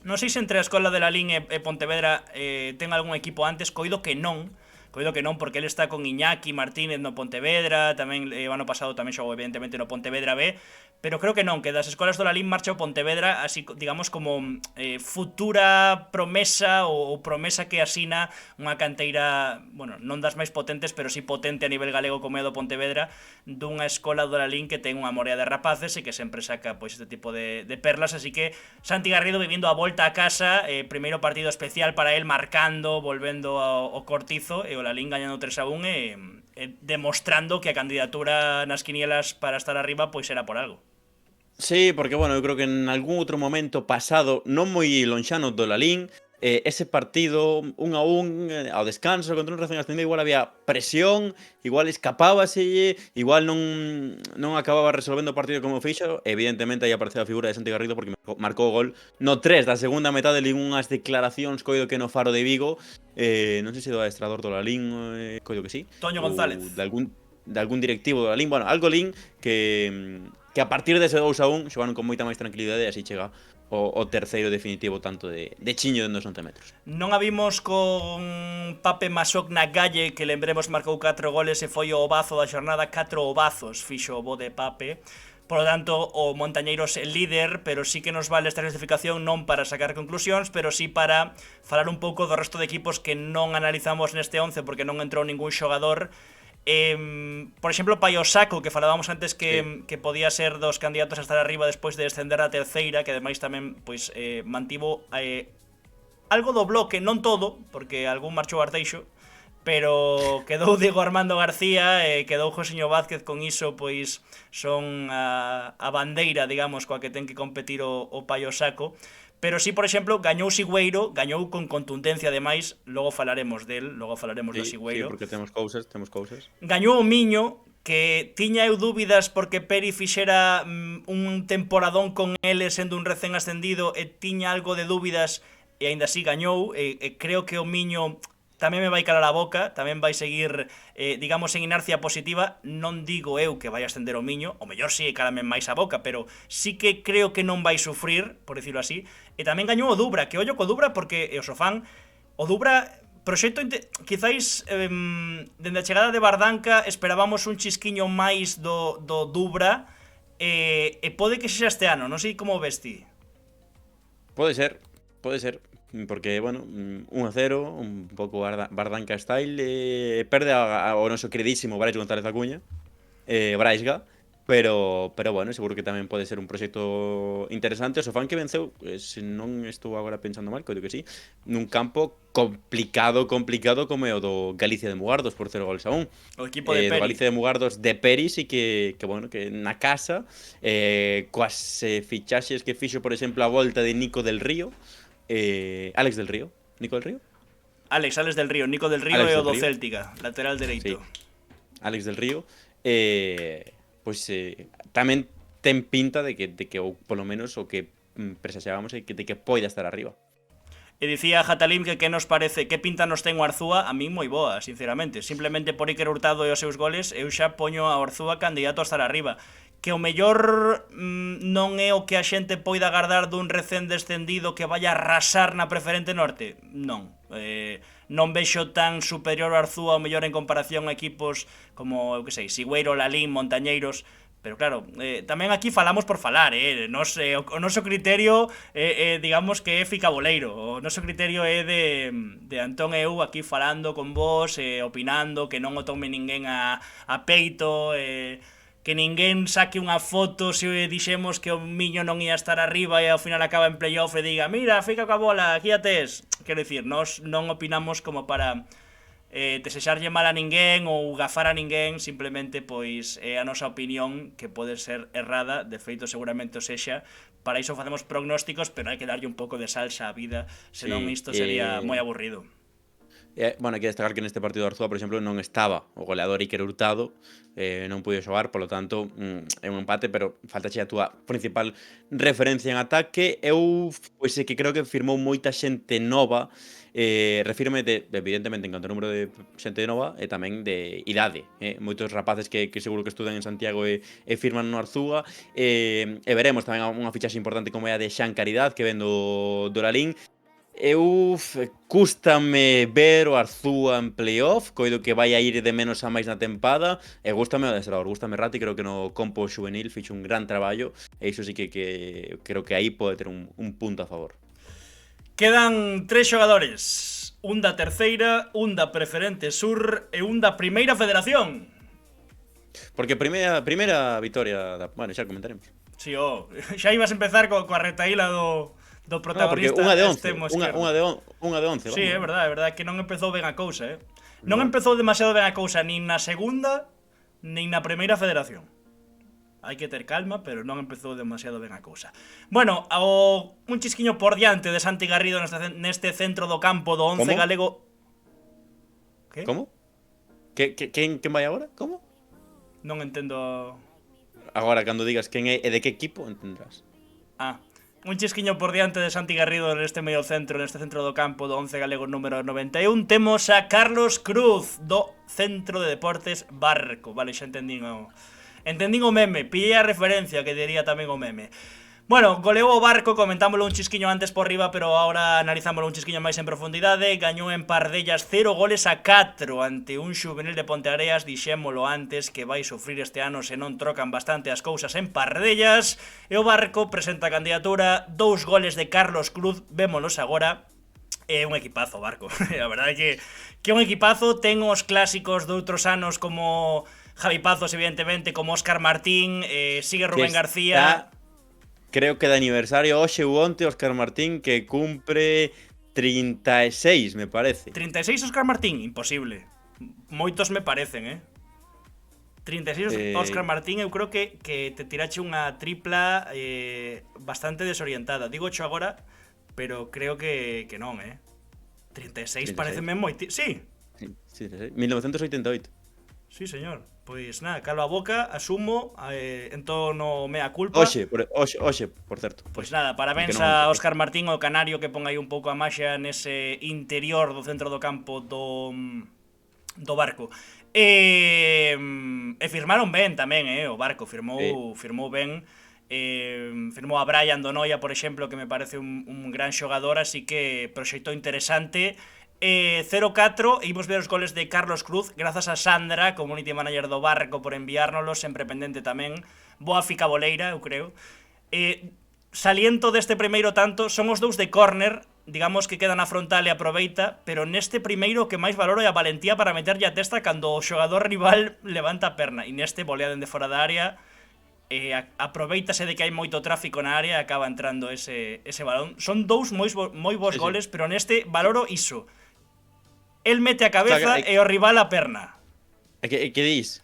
Non sei se entre a escola de Lalín e Pontevedra ten algún equipo antes, coido que non, porque ele está con Iñaki Martínez no Pontevedra, tamén o ano pasado tamén xogou evidentemente no Pontevedra B, pero creo que non, que das escolas do Lalín marcha o Pontevedra, así, digamos, como futura promesa ou promesa que asina unha canteira, bueno, non das máis potentes, pero sí potente a nivel galego como é do Pontevedra, dunha escola do Lalín que ten unha morea de rapaces e que sempre saca pois este tipo de perlas. Así que Santi Garrido vivindo a volta a casa, primeiro partido especial para él, marcando, volvendo ao Cortizo, e o Lalín gañando 3-1 e demostrando que a candidatura nas quinielas para estar arriba pois era por algo. Sí, porque, bueno, eu creo que en algún outro momento pasado, non moi lonxano do Lalín, ese partido 1-1 ao descanso contra un recén ascendido, igual había presión, igual escapábase, igual non acababa resolvendo o partido como fixo. Evidentemente aí apareceu a figura de Santi Garrido porque marcou o gol no 3 da segunda metade. Li unhas declaracións, coido que no Faro de Vigo, non sei se do adestrador do Lalín, coido que sí, Toño González, de algún directivo do Lalín, bueno, algo Lalín que a partir dese 2-1 xogaron con moita máis tranquilidade e así chega o terceiro definitivo tanto de Chiño dentro dos 11 metros. Non a vimos con Pape Masok na Galle, que lembremos marcou 4 goles e foi o ovazo da xornada. 4 ovazos fixo o bo de Pape. Por lo tanto, o Montañeiros é líder, pero sí que nos vale esta clasificación non para sacar conclusións, pero sí para falar un pouco do resto de equipos que non analizamos neste 11 porque non entrou ningún xogador. Por exemplo, Paiosako, que falábamos antes que podía ser dos candidatos a estar arriba despois de descender a terceira, que ademais tamén pois mantivo algo do bloque, non todo, porque algún marchou Arteixo, pero quedou Diego Armando García e quedou Josiño Vázquez. Con iso, pois, son a bandeira, digamos, coa que ten que competir o Paio Saco. Pero sí, por exemplo, gañou Sigüeiro, gañou con contundencia, ademais, logo falaremos del, logo falaremos do Sigüeiro. Sí, porque temos cousas. Gañou o Miño, que tiña eu dúbidas porque Peri fixera un temporadón con ele sendo un recén ascendido e tiña algo de dúbidas e aínda así gañou, e creo que o Miño tamén me vai calar a boca, tamén vai seguir, digamos, en inercia positiva. Non digo eu que vai ascender o Miño, o mellor si calame máis a boca, pero sí que creo que non vai sufrir, por dicirlo así. E tamén gañou o Dubra, que ollo co Dubra porque o Sofán, o Dubra, proxecto, quizáis, dende a chegada de Bardanca esperábamos un chisquiño máis do Dubra, e pode que sexa este ano, non sei como ves ti. Pode ser, porque, bueno, 1-0, un pouco Bardanca style, perde o noso queridísimo Brais González Acuña, Braisga, pero bueno, seguro que tamén pode ser un proxecto interesante. O Sofán que venceu, se non estou agora pensando mal, coido que sí, nun campo complicado como é o do Galicia de Mugardos por 0-1. O equipo de Peri. Do Galicia de Mugardos de Peris, e que bueno, que na casa, coas fichaxes que fixo, por exemplo, a volta de Nico del Río, Alex del Río, Nico del Río? Alex del Río, Nico del Río e o do Céltica, lateral dereito. Sí. Alex del Río, pois tamén ten pinta de que ou polo menos o que presaxábamos de que poida estar arriba. E dicía Jatalim que nos parece, que pinta nos ten o Arzúa. A mí moi boa, sinceramente. Simplemente por Iker Hurtado e os seus goles, eu xa poño a Arzúa candidato a estar arriba. Que o mellor non é o que a xente poida agardar dun recén descendido que vai a arrasar na preferente norte. Non. Non vexo tan superior o Arzúa o mellor en comparación a equipos como, eu que sei, Sigüeiro, Lalín, Montañeiros. Pero claro, tamén aquí falamos por falar, o noso criterio digamos que é ficaboleiro. O noso criterio é de Antón e eu aquí falando con vos, opinando, que non o tome ninguén a peito, que ninguén saque unha foto se dixemos que o Miño non ia estar arriba e ao final acaba en playoff e diga, mira, fica coa bola, aquí a tes. Quero dicir, nós non opinamos como para desexarlle mal a ninguén ou gafar a ninguén, simplemente pois é a nosa opinión que pode ser errada, de feito seguramente o sexa. Para iso facemos prognósticos, pero hai que darlle un pouco de salsa á vida, senón isto sería moi aburrido. Bueno, hai que destacar que neste partido de Arzúa, por exemplo, non estaba o goleador Iker Hurtado, non pude xogar, polo tanto, é un empate, pero faltache a túa principal referencia en ataque. Eu, pois é que creo que firmou moita xente nova, refírome evidentemente en canto ao número de xente nova e tamén de idade, moitos rapaces que seguro que estudan en Santiago e firman no Arzúa, e veremos tamén unha fichaxe importante como é a de Xan Caridad, que ven do Lalín. Eu cústame ver o Arzúa en playoff, coido que vai a ir de menos a máis na tempada, e gústame o adestrador, gústame Rati, creo que no compo juvenil fixo un gran traballo, e iso sí que creo que aí pode ter un punto a favor. Quedan 3 xogadores, un da terceira, un da preferente sur e un da primeira federación. Porque primeira vitoria, bueno, xa comentaremos. Si, xa ibas a empezar coa retaíla do protagonista. Porque unha de 11. Sí, é verdade que non empezou ben a cousa, Non empezou demasiado ben a cousa nin na segunda nin na primeira federación. Hai que ter calma, pero non empezou demasiado ben a cousa. Bueno, un chisquiño por diante de Santi Garrido neste centro do campo do 11 galego. Que? Como? Quen vai agora? Como? Non entendo. Agora, cando digas quen é e de que equipo, entenderás. Un chisquiño por diante de Santi Garrido neste medio centro, neste centro do campo do 11 galego número 91. Temos a Carlos Cruz do Centro de Deportes Barco. Vale, xa entendín o meme, pillei a referencia, que diría tamén o meme. Bueno, goleou o Barco, comentámoslo un chisquiño antes por riba, pero ahora analizámoslo un chisquiño máis en profundidade. Gañou en Pardellas 0-4 ante un xuvenil de Ponteareas. Dixémolo antes que vai sufrir este ano se non trocan bastante as cousas en Pardellas. E o Barco presenta a candidatura, 2 goles de Carlos Cruz, vémolos agora. É un equipazo, Barco. A verdade é que é un equipazo. Ten os clásicos de outros anos como Javi Pazos, evidentemente, como Óscar Martín, sigue Rubén García. Creo que de aniversario hoxe ou onte Óscar Martín, que cumpre 36, me parece. 36 Óscar Martín, imposible. Moitos me parecen, 36 Óscar Martín, eu creo que te tirache unha tripla bastante desorientada. Digo xo agora, pero creo que non, 36 pareceme moi... Sí. Sí, 1988. Sí, señor. Pois nada, calo a boca, asumo, entón no mea culpa. Oxe, por certo. Pois nada, parabéns a Óscar Martín, o canario, que pon aí un pouco a maxia nese interior do centro do campo do Barco. E firmaron ben tamén, o Barco firmou ben. Firmou a Brian Donoia, por exemplo, que me parece un gran xogador, así que proxecto interesante. 0-4, e imos ver os goles de Carlos Cruz, grazas a Sandra, community manager do Barco, por enviárnoslos, sempre pendente tamén. Boa fica boleira, eu creo. Saliento deste primeiro tanto, son os dous de córner, digamos que queda na frontal e aproveita, pero neste primeiro que máis valoro é a valentía para meterlle a testa cando o xogador rival levanta a perna, e neste volea dende fora da área, aproveitase de que hai moito tráfico na área e acaba entrando ese balón. Son dous moi bons goles, pero neste valoro iso. El mete a cabeza e o rival a perna. Que dis,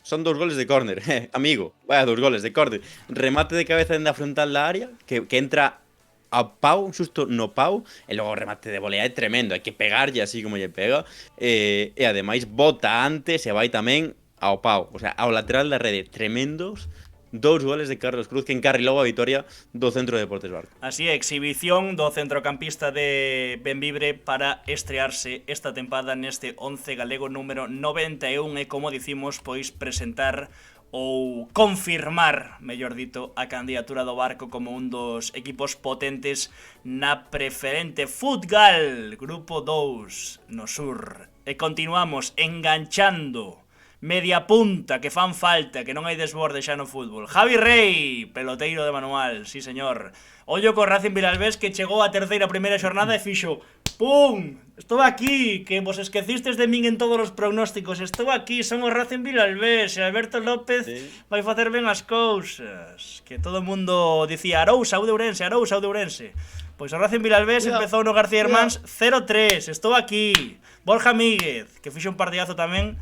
son 2 goles de córner, amigo, vaya 2 goles de córner. Remate de cabeza dende a frontal da área, que entra a pau, xusto no pau, e logo o remate de volea é tremendo, hai que pegarlle así como lle pega, e ademais bota antes e vai tamén ao pau, o sea, ao lateral da rede, tremendos. 2 goles de Carlos Cruz que encarrilou a vitoria do Centro de Deportes Barco. Así é, exhibición do centrocampista de Benvibre para estrearse esta tempada neste 11 galego número 91 e, como dicimos, pois presentar ou confirmar, mellor dito, a candidatura do Barco como un dos equipos potentes na preferente Futgal Grupo 2 no sur. E continuamos enganchando media punta que fan falta, que non hai desborde xa no fútbol. Javi Rey, peloteiro de manual, sí señor. Ollo co Racing Vilalbés, que chegou a terceira primeira xornada e fixo ¡pum! Estou aquí, que vos esquecistes de min en todos os prognósticos. Estou aquí, son o Racing Vilalbés e Alberto López vai facer ben as cousas. Que todo o mundo dicía Arousa ou de Ourense, Arousa ou de Ourense. Pois o Racing Vilalbés empezou no García Hermáns 0-3, estou aquí. Borja Míguez, que fixo un partidazo tamén.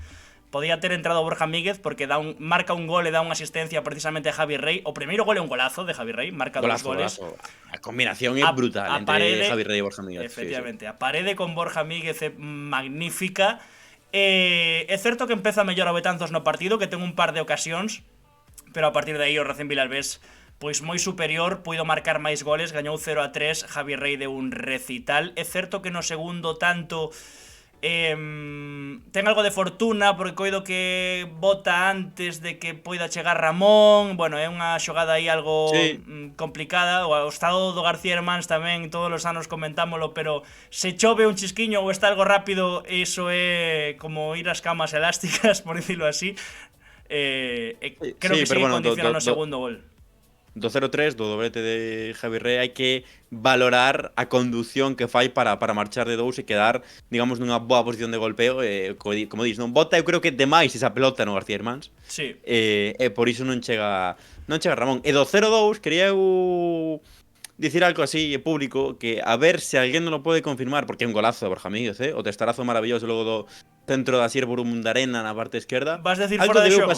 Podía ter entrado Borja Míguez porque marca un gol e dá unha asistencia precisamente a Javi Rey. O primeiro gol é un golazo de Javi Rey, marca 2 goles. A combinación é brutal entre Javi Rey e Borja Míguez. Efectivamente, a parede con Borja Míguez é magnífica. É certo que empeza mellor a Betanzos no partido, que ten un par de ocasións, pero a partir de aí o Racing Vilalbés pois moi superior, puido marcar máis goles, gañou 0-3, Javi Rey de un recital. É certo que no segundo tanto ten algo de fortuna porque coido que bota antes de que poida chegar Ramón. Bueno, é unha xogada aí algo complicada. O estado do García Hermáns tamén todos os anos comentámolo, pero se chove un chisquiño ou está algo rápido, iso é como ir ás camas elásticas, por dicilo así. Creo que sí, condiciona no segundo gol. Do 0-3, do doblete de Javi Rey, hai que valorar a condución que fai para marchar de 2 e quedar, digamos, nunha boa posición de golpeo. Como dis, non bota, eu creo que demais esa pelota no García Hermáns. Sí. E por iso non chega Ramón. E do 0-2, quería eu dicir algo así público, que a ver se alguén non lo pode confirmar, porque é un golazo de Borja Míguez, o testarazo maravilloso logo do centro da Sierra Mundarena na parte esquerda. Vas decir fora de xogo?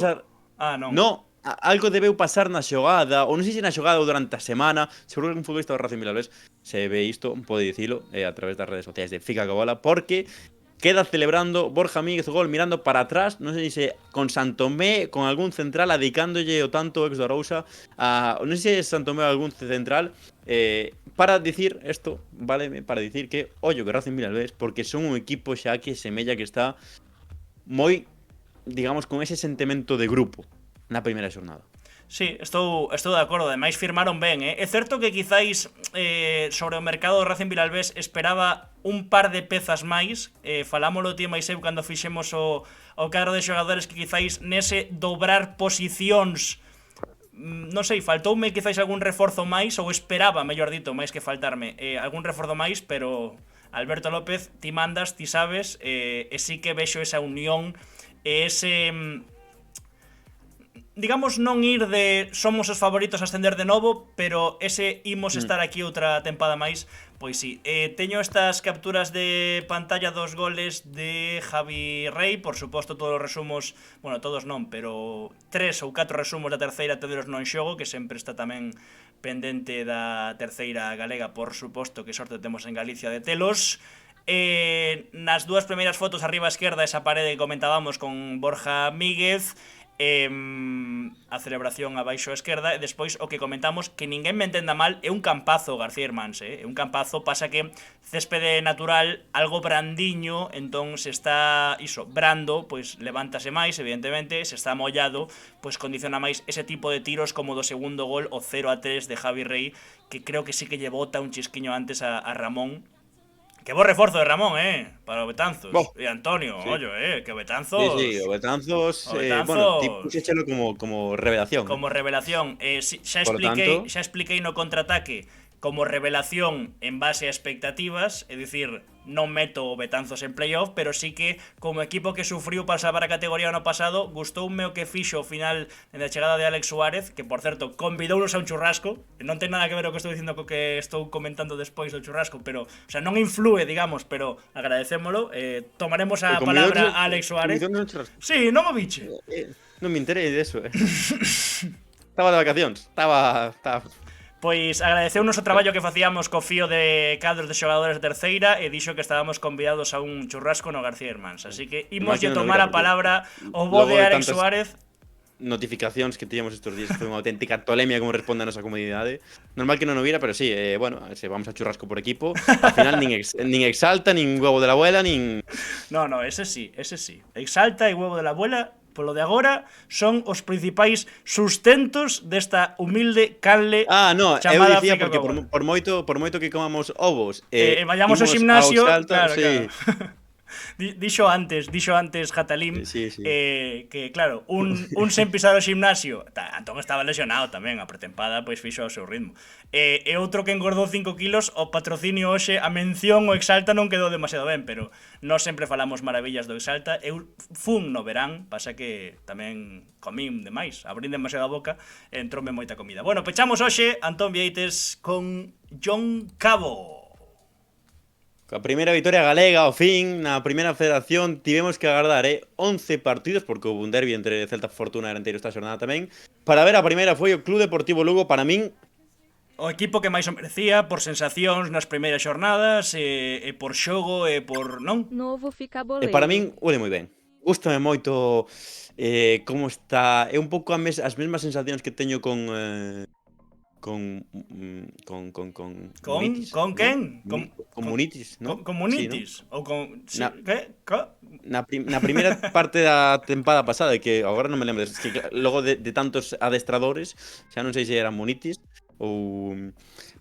Non. No. Algo debeu pasar na xogada, ou non sei se na xogada ou durante a semana. Seguro que un futbolista do Racing Vilalbés se ve isto, pode dicilo a través das redes sociais de Fica Cabola, porque queda celebrando Borja Míguez o gol mirando para atrás, non sei se con Santomé, con algún central, adicándolle o tanto ex do Arousa, non sei se Santomé ou algún central, para dicir isto, vale, para dicir que ollo que Racing Vilalbés, porque son un equipo xa que semella que está moi, digamos, con ese sentimento de grupo na primeira xornada. Sí, estou de acordo, ademais firmaron ben, É certo que quizáis sobre o mercado do Racing Vilalbés esperaba un par de pezas máis, falámolo ti máis eu cando fixemos o cadro de xogadores, que quizáis nese dobrar posicións, non sei, faltoume quizáis algún reforzo máis, ou esperaba, mellor dito, máis que faltarme, algún reforzo máis, pero Alberto López, ti mandas, ti sabes, e sí que vexo esa unión e ese digamos, non ir de somos os favoritos a ascender de novo, pero ese imos estar aquí outra tempada máis, pois sí. Teño estas capturas de pantalla dos goles de Javi Rey, por suposto todos os resumos, bueno, todos non, pero 3 ou 4 resumos da terceira tederos non xogo, que sempre está tamén pendente da terceira galega, por suposto, que sorte temos en Galicia de telos. Nas dúas primeiras fotos arriba a esquerda, esa parede que comentábamos con Borja Míguez, a celebración abaixo a esquerda, e despois o que comentamos, que ninguén me entenda mal, é un campazo García Hermáns, é un campazo, pasa que céspede natural, algo brandiño, entón se está iso, brando, pois levántase máis, evidentemente, se está mollado, pois condiciona máis ese tipo de tiros como do segundo gol, o 0-3 de Javi Rey, que creo que sí que lle bota un chisquiño antes a Ramón. Que bo reforzo de Ramón, para o Betanzos. E Antonio, sí. Ollo, que o Betanzos... Sí, o Betanzos, bueno, tipo xéchelo como revelación. Como revelación. Xa expliquei no contraataque como revelación en base a expectativas, é dicir, non meto o Betanzos en playoff, pero sí que como equipo que sufriu para salvar a categoría ano pasado, gustoume o que fixo ao final na chegada de Alex Suárez, que por certo convidounos a un churrasco, non ten nada que ver o que estou dicindo co que estou comentando despois do churrasco, pero, o sea, non influe, digamos, pero agradecémolo. Tomaremos a palabra a Alex Suárez. Sí, non o biche. Non me enterei deso, Estaba de vacacións, estaba... Pois agradeceunos o traballo que facíamos co fío de cadros de xogadores de terceira e dixo que estábamos convidados a un churrasco no García Hermáns. Así que imos lle tomar a palabra o bo de Alex Suárez. Notificacións que tiñamos estes días, foi unha auténtica tolemia como responde a nosa comunidade. Normal que non o vira, pero sí, bueno, se vamos a churrasco por equipo, al final nin Exalta, nin Huevo de la Abuela, nin... No, ese sí. Exalta e Huevo de la Abuela, polo de agora, son os principais sustentos desta humilde canle chamada eu dicía porque por moito que comamos ovos vayamos ao gimnasio, Exalta, claro. Dixo antes Jatalim, sí. Que claro, un sen pisar o gimnasio, Antón estaba lesionado tamén, a pretempada pois fixo o seu ritmo, e outro que engordou 5 kilos, o patrocinio hoxe, a mención o Exalta non quedou demasiado ben, pero nós sempre falamos maravillas do Exalta. Eu fun no verán, pasa que tamén comín demais, abrín demasiado a boca e entroume moita comida. Bueno, pechamos hoxe Antón Vieites con John Cabo. A primeira vitoria galega, ao fin, na primeira federación, tivemos que agardar 11 partidos, porque houve un derbi entre Celta Fortuna e Arenteiro esta xornada tamén. Para ver a primeira foi o Club Deportivo Lugo, para min... O equipo que máis o merecía, por sensacións nas primeiras xornadas, e por xogo, e por... non? Novo fica boleiro. E para min, ule moi ben. Gústame moito como está... É un pouco as mesmas sensacións que teño con Munitis, ¿con quen? Con Munitis, ¿no? Con Munitis, sí, ¿no? Ou con... ¿Qué? Na primeira parte da tempada pasada, que agora non me lembro, es que logo de tantos adestradores, xa non sei se eran Munitis ou...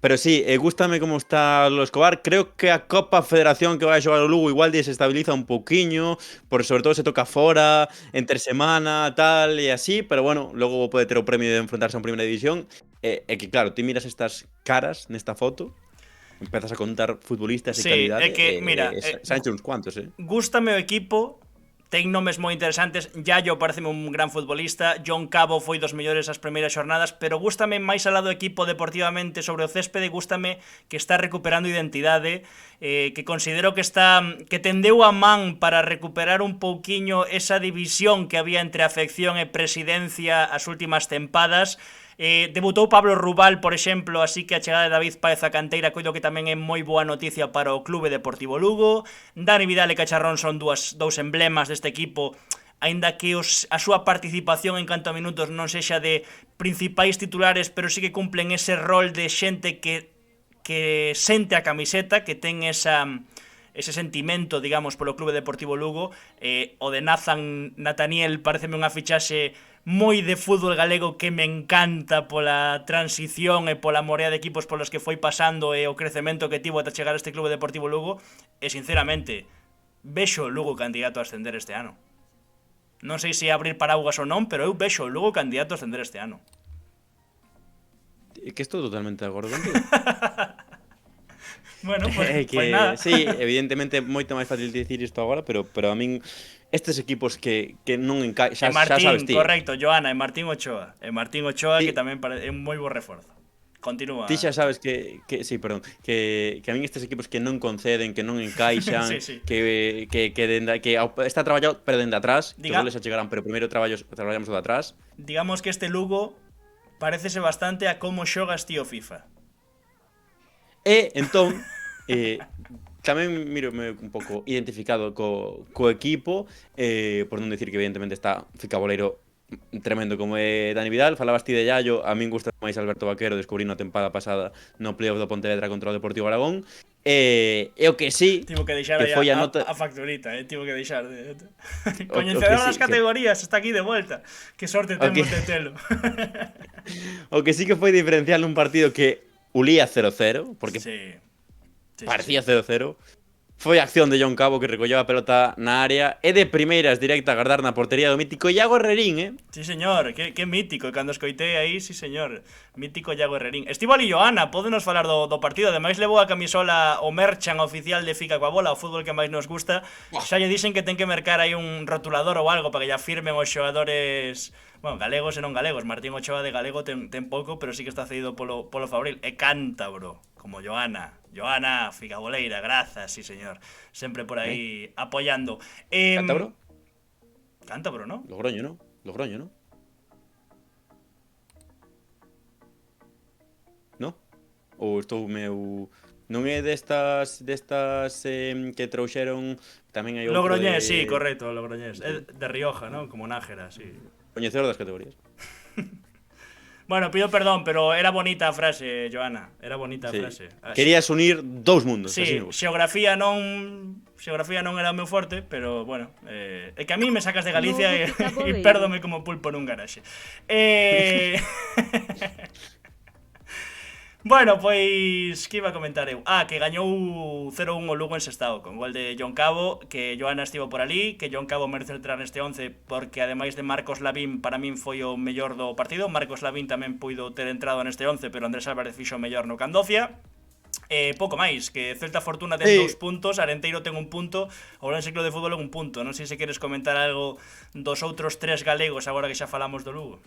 Pero sí, gústame como está o Escobar. Creo que a Copa Federación que vai a xogar o Lugo igual desestabiliza un pouquiño, por sobre todo se toca fora, entre semana, tal e así, pero bueno, logo pode ter o premio de enfrontarse a primeira división. E que claro, ti miras estas caras nesta foto, empezas a contar futbolistas de calidade, que, mira, Sánchez uns cuantos, Gústame o equipo, ten nomes moi interesantes. Yayo pareceme un gran futbolista, John Cabo foi dos mellores as primeiras xornadas, pero gústame máis alá do equipo deportivamente sobre o céspede, gústame que está recuperando identidade, que considero que tendeu a man para recuperar un pouquiño esa división que había entre afección e presidencia as últimas tempadas. Debutou Pablo Rubal, por exemplo, así que a chegada de David Páez a canteira coido que tamén é moi boa noticia para o Clube Deportivo Lugo. Dani Vidal e Cacharrón son dous emblemas deste equipo, aínda que a súa participación en canto a minutos non sexa de principais titulares, pero sí que cumplen ese rol de xente que sente a camiseta, que ten ese sentimento, digamos, polo Clube Deportivo Lugo. O de Nathaniel pareceme unha fichaxe moi de fútbol galego que me encanta pola transición e pola morea de equipos polos que foi pasando e o crecemento que tivo ata chegar a este Clube Deportivo Lugo. E sinceramente, vexo o Lugo candidato a ascender este ano. Non sei se abrir paraugas ou non, pero eu vexo o Lugo candidato a ascender este ano. Que estou totalmente de acordo contigo. Bueno, É pues nada. sí, evidentemente é moito máis fácil dicir isto agora, pero a min estes equipos que non E encaixan, Martín, xa sabes ti. correcto, Joana, e Martín Ochoa. E Martín Ochoa, Ti- que tamén é un moi bo reforzo. Continúa. Ti xa sabes sí, perdón, que a min estes equipos que non conceden, que non encaixan, Sí, sí. que está traballado pero dende atrás, que Diga- os goles xa chegarán, pero primeiro traballamos o de atrás. Digamos que este Lugo parécese bastante a como xogas tío FIFA. E entón tamén mírome un pouco identificado co equipo, por non dicir que evidentemente está ficaboleiro tremendo como é Dani Vidal. Falabas ti de Yayo, a min gusta máis Alberto Vaquero, descubrí na tempada pasada no playoff do Pontevedra contra o Deportivo Aragón. E o que sí, Tivo que deixar que aí foi a a nota... facturita, tivo que deixar O Coñecedor que das sí, categorías, está aquí de vuelta. Que sorte O temos que- de telo. O que sí que foi diferencial nun partido que ulía 0-0, porque Sí. Sí, parecía 0-0. Foi a acción de John Cabo que recolleu a pelota na área e de primeiras directa a guardar na portería do mítico Iago Herrerín, Sí, señor, que mítico. E cando escoitei aí, sí, señor. Mítico Iago Herrerín. Estivo ali Joana, pódenos falar do partido. Ademais levou a camisola o merchan oficial de Fica coa bola, o fútbol que máis nos gusta. Xa lle dixen que ten que mercar aí un rotulador ou algo para que lla firmen os xogadores, bueno, galegos e non galegos. Martín Ochoa de galego ten pouco, pero sí que está cedido polo Fabril. E cántabro, como Joana. Joana, ficaboleira, grazas, sí, señor. Sempre por aí apoiando. Cántabro? Cántabro, ¿no? Logroño, non? Logroño, non? No? Ou estou meu... Non é destas que trouxeron tamén hai outro Logroñés, de... sí, correcto, Logroñés. É de Rioja, ¿no? Como Nájera, sí. Coñecedor das categorías. Bueno, pido perdón, pero era bonita a frase, Joana. Era bonita a Sí. frase. Querías unir dous mundos, así Sí, me gusta. xeografía non era o meu forte, pero bueno, é que a mí me sacas de Galicia No, e ficaboleiro. pérdome como pulpo nun garaxe. Bueno, pois, que iba a comentar eu? Que gañou 0-1 o Lugo en Sestao, con gol de John Cabo, que Joana estivo por ali, que John Cabo merece entrar neste 11, porque ademais de Marcos Lavín, para min foi o mellor do partido. Marcos Lavín tamén puido ter entrado neste 11, pero Andrés Álvarez fixo o mellor no Candofia. Pouco máis, que Celta Fortuna ten 2 puntos, Arenteiro ten 1 punto, Ourense Club de Fútbol 1 punto. Non sei se queres comentar algo dos outros 3 galegos agora que xa falamos do Lugo.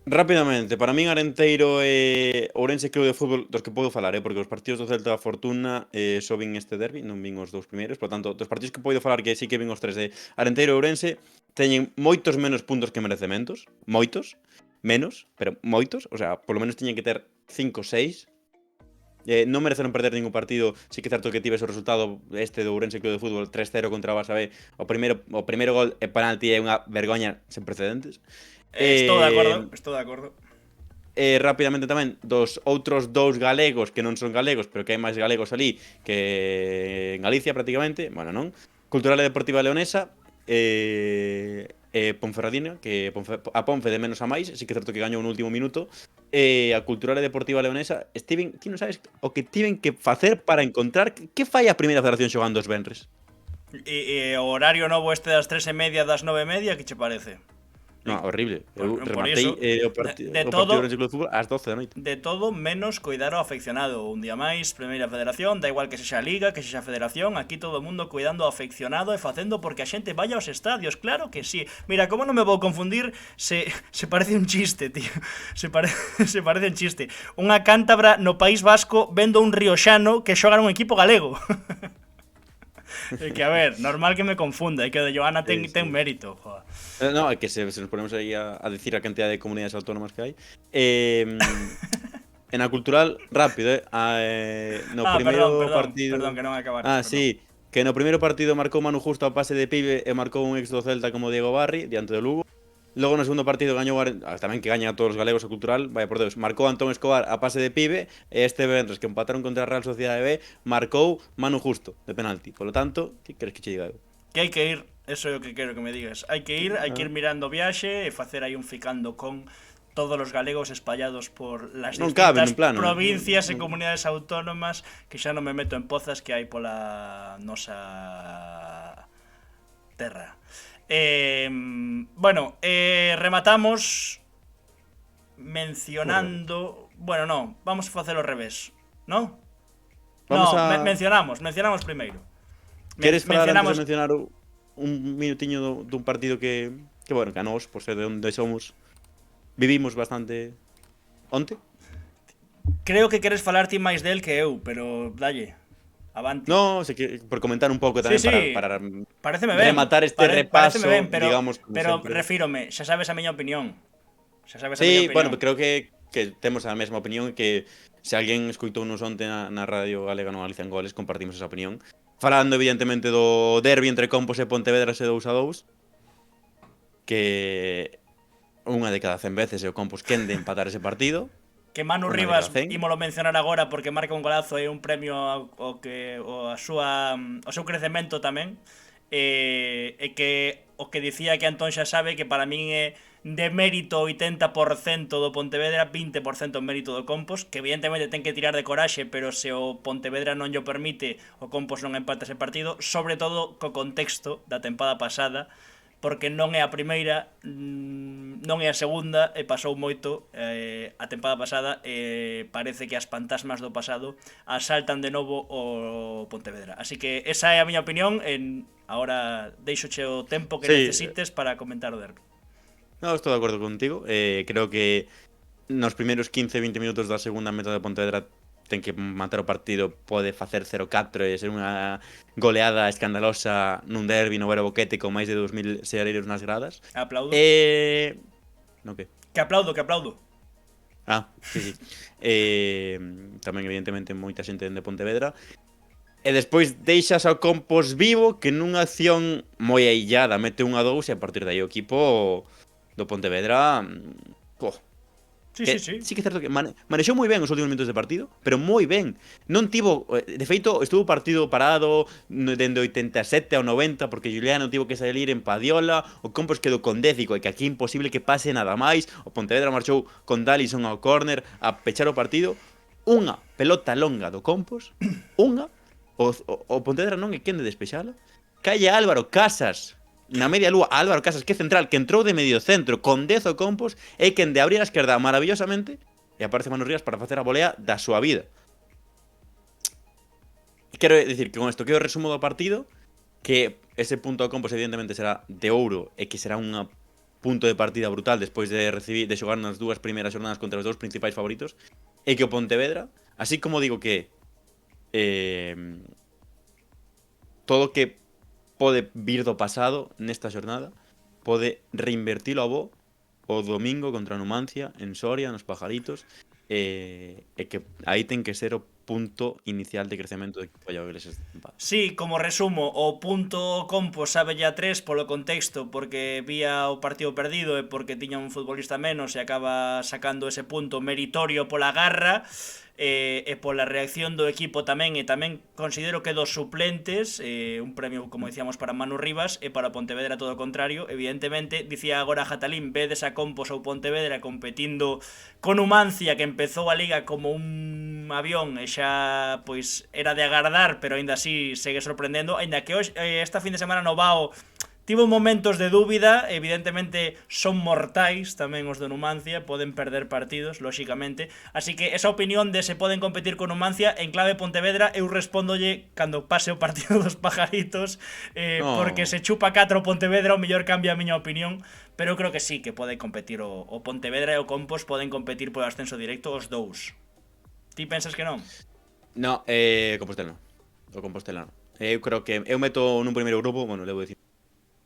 Rápidamente, para min Arenteiro e Ourense Club de Fútbol dos que podo falar, porque os partidos do Celta Fortuna só vin este derbi, non vin os dous primeiros, por tanto, dos partidos que podo falar que sí que vin os tres de Arenteiro e Ourense teñen moitos menos puntos que merecementos, moitos, menos, pero moitos, o sea, polo menos teñen que ter 5 ou 6. Non mereceron perder ningún partido. Sí que é certo que tive ese resultado este do Ourense Club de Fútbol 3-0 contra o Barça B. O primeiro gol e penalti é unha vergoña sen precedentes. Estou de acordo. Rapidamente tamén dos outros dous galegos que non son galegos, pero que hai máis galegos ali que en Galicia prácticamente, bueno, non? Cultural e Deportiva Leonesa, Ponferradina, que a Ponfe de menos a máis, sí que é certo que gañou no último minuto. A Cultural e Deportiva Leonesa, Steven, ti non sabes o que tiven que facer para encontrar que fai a primeira federación xogando os venres? E o horario novo este das 3:30 das 9:30, que che parece? No, horrible. Eu Por rematei iso, o partido de do todo- Ourense Club de Fútbol ás 12 da noite. De todo menos coidar ao afeccionado. Un día máis, primeira federación, da igual que sexa liga, que sexa federación, aquí todo o mundo cuidando ao afeccionado e facendo porque a xente vaya aos estadios, claro que sí. Mira, como non me vou confundir, se parece un chiste, tío. Se parece un chiste. Unha cántabra no País Vasco vendo un rioxano que xoga nun equipo galego. É que, a ver, normal que me confunda, é que o de Joana ten mérito, joder. No, é que se nos ponemos aí a decir a cantidad de comunidades autónomas que hai. En a cultural, rápido, no primeiro partido... Perdón, que non acabar. Sí, que no primeiro partido marcou Manu Justo a pase de Pibe e marcou un ex do Celta como Diego Barri, diante do Lugo. Logo no segundo partido gañou tamén que gañan a todos os galegos a cultural, vaya por Deus, marcou Antón Escobar a pase de Pibe e este venres que empataron contra a Real Sociedade B, marcou Manu Justo de penalti. Por lo tanto, que queres que che diga eu? Que hai que ir, eso é o que quero que me digas. Hai que ir mirando viaxe e facer aí un ficando con todos os galegos espallados por las Non cabe distintas nun plano, provincias e comunidades autónomas, que xa non me meto en pozas que hai pola nosa terra. Bueno, rematamos mencionando... Bueno, no, vamos a facelo ao revés, ¿no? Vamos No, a... mencionamos primeiro. Queres falar mencionamos... antes de mencionar un minutiño dun partido que bueno, que a nós, por ser de onde somos, vivimos bastante onte? Creo que queres falar ti máis del que eu, pero dalle, avante. No, sei que por comentar un pouco tamén Sí, para paréceme ben. rematar este repaso, Paréceme ben, digamos, como pero sempre. refírome, xa sabes a miña opinión. Xa sabes a Sí, miña bueno, opinión. creo que temos a mesma opinión, que se alguén escoitounos onte na radio galega no Galicia en Goles, compartimos esa opinión. Falando evidentemente do derbi entre Compos e Pontevedra ese 2-2, que unha de cada 100 veces e o Compos quen de empatar ese partido. Que Manu Unha de Rivas, cada 100. ímolo mencionar agora porque marca un golazo e un premio ao seu crecemento tamén. E que o que dicía que Antón xa sabe que para min é de mérito 80% do Pontevedra, 20% mérito do Compos, que evidentemente ten que tirar de coraxe, pero se o Pontevedra non llo permite, o Compos non empata ese partido, sobre todo co contexto da tempada pasada, porque non é a primeira, non é a segunda, e pasou moito a tempada pasada, e parece que as fantasmas do pasado asaltan de novo o Pontevedra. Así que esa é a miña opinión, ahora deixoche o tempo que necesites para comentar o derbi. No, estou de acordo contigo. Creo que nos primeiros 15-20 minutos da segunda metade de Pontevedra ten que matar o partido, pode facer 0-4 e ser unha goleada escandalosa nun derbi no Vero Boquete con máis de 2000 seareiros nas gradas. Aplaudo. No que? Que aplaudo. Sí. Tamén evidentemente moita xente de Pontevedra. E despois deixas ao Compos vivo, que nunha acción moi aillada mete 1-2 e a partir de aí o equipo do Pontevedra Sí. Sí que é certo que manexou moi ben os últimos minutos de partido, pero moi ben. Non tivo, de feito, estuvo o partido parado dende 87 ao 90 porque Juliano tivo que salir en Padiola, o Compos quedou con 10 e que aquí é imposible que pase nada máis. O Pontevedra marchou con Dallison ao córner a pechar o partido. Unha pelota longa do Compos, o Pontevedra non é quen de despexala. Calle Álvaro Casas na media lúa, Álvaro Casas, que é central, que entrou de medio centro con 10 o Compos, é quen de abrir a esquerda maravillosamente e aparece Manu Rivas para facer a volea da súa vida. Quero dicir que con isto que o resumo do partido, que ese punto ao Compos evidentemente será de ouro e que será un punto de partida brutal despois de xogar nas dúas primeiras xornadas contra os dous principais favoritos, e que o Pontevedra, así como digo que todo que pode vir do pasado nesta xornada, pode reinvertilo a bo o domingo contra Numancia, en Soria, nos Pajaritos, e que aí ten que ser o punto inicial de crecemento do equipo Valladolid esta tempada. Sí, como resumo, o punto Compos sabe ya 3 polo contexto, porque vía o partido perdido e porque tiña un futbolista menos e acaba sacando ese punto meritorio pola garra e pola reacción do equipo tamén, e tamén considero que dos suplentes, un premio, como dicíamos, para Manu Rivas, e para Pontevedra todo o contrario. Evidentemente, dicía agora Jatalín, vedes a Compos ou Pontevedra competindo con Numancia, que empezou a liga como un avión e xa pois era de agardar, pero aínda así segue sorprendendo, aínda que hoxe, esta fin de semana no Vao tivo momentos de dúbida, evidentemente son mortais tamén os de Numancia, poden perder partidos, lóxicamente, así que esa opinión de se poden competir con Numancia en clave Pontevedra, eu respóndolle cando pase o partido dos Pajaritos, porque se chupa 4 Pontevedra, o mellor cambia a miña opinión, pero eu creo que sí, que pode competir o Pontevedra e o Compos poden competir polo ascenso directo os dous. Ti pensas que non? No, Compostelano. Eu creo que eu meto nun primeiro grupo, bueno, debo dicir,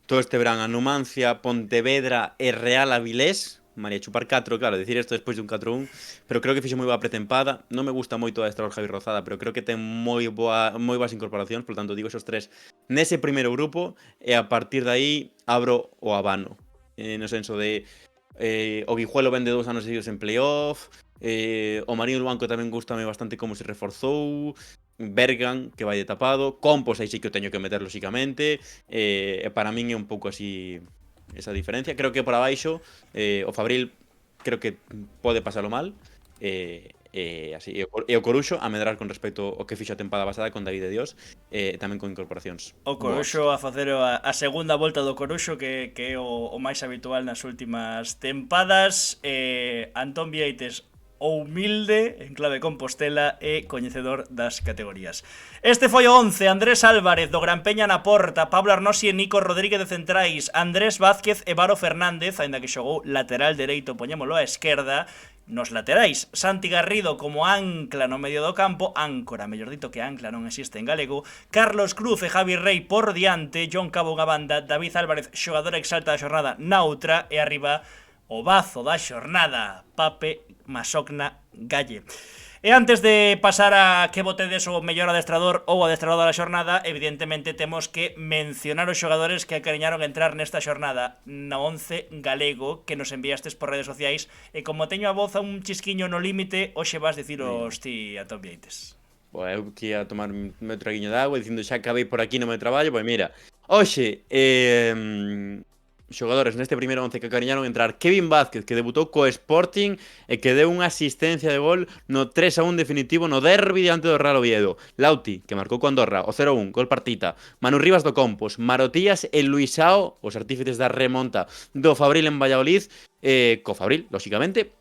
todo este verán a Numancia, Pontevedra e Real Avilés. María, chupar 4, claro, decir isto despois dun 4-1, pero creo que fixo moi boa pretempada. Non me gusta moito a Estrada Javi Rozada, pero creo que ten moi boas incorporacións, por tanto digo esos tres nese primeiro grupo, e a partir de aí abro o abano, no senso de o Guijuelo vende 2 anos seguidos en playoff, o Marín Luanco tamén gustame bastante como se reforzou, Bergan, que vai de tapado, Compos aí sí que o teño que meter lóxicamente, e para min é un pouco así esa diferencia. Creo que por abaixo o Fabril creo que pode pasalo mal, así, e o Coruxo a medrar con respecto ao que fixo a tempada pasada con David de Dios, tamén con incorporacións. O Coruxo a facer a segunda volta do Coruxo, que é o máis habitual nas últimas tempadas. Antón Vieites, o humilde, en clave Compostela, e coñecedor das categorías. Este foi o 11, Andrés Álvarez do Gran Peña na porta, Pablo Arnosi e Nico Rodríguez de centrais, Andrés Vázquez e Varo Fernández, aínda que xogou lateral dereito, poñémolo á esquerda. Nos laterais, Santi Garrido como ancla no medio do campo, áncora, mellor dito que ancla non existe en galego, Carlos Cruz e Javi Rey por diante, John Cabo unha banda, David Álvarez, xogador exalta da xornada na outra, e arriba o bazo da xornada, Pape Masocna Galle. E antes de pasar a que votedes o mellor adestrador ou adestrador da xornada, evidentemente temos que mencionar os xogadores que acariñaron entrar nesta xornada no 11 galego que nos enviastes por redes sociais, e como teño a voz a un chisquiño no límite, hoxe vas diciros ti a Tom Vieites. Pois eu que ia tomar un meu traguiño de agua dicindo xa acabei por aquí no meu traballo, pois mira, hoxe xogadores neste primeiro 11 que acariñaron entrar: Kevin Vázquez, que debutou co Sporting e que deu unha asistencia de gol no 3-1 definitivo no derbi diante do Real Oviedo. Lauti, que marcou co Andorra o 0-1, gol partita. Manu Rivas do Compos, Marotías e Luisao, os artífices da remonta do Fabril en Valladolid, co Fabril, lóxicamente.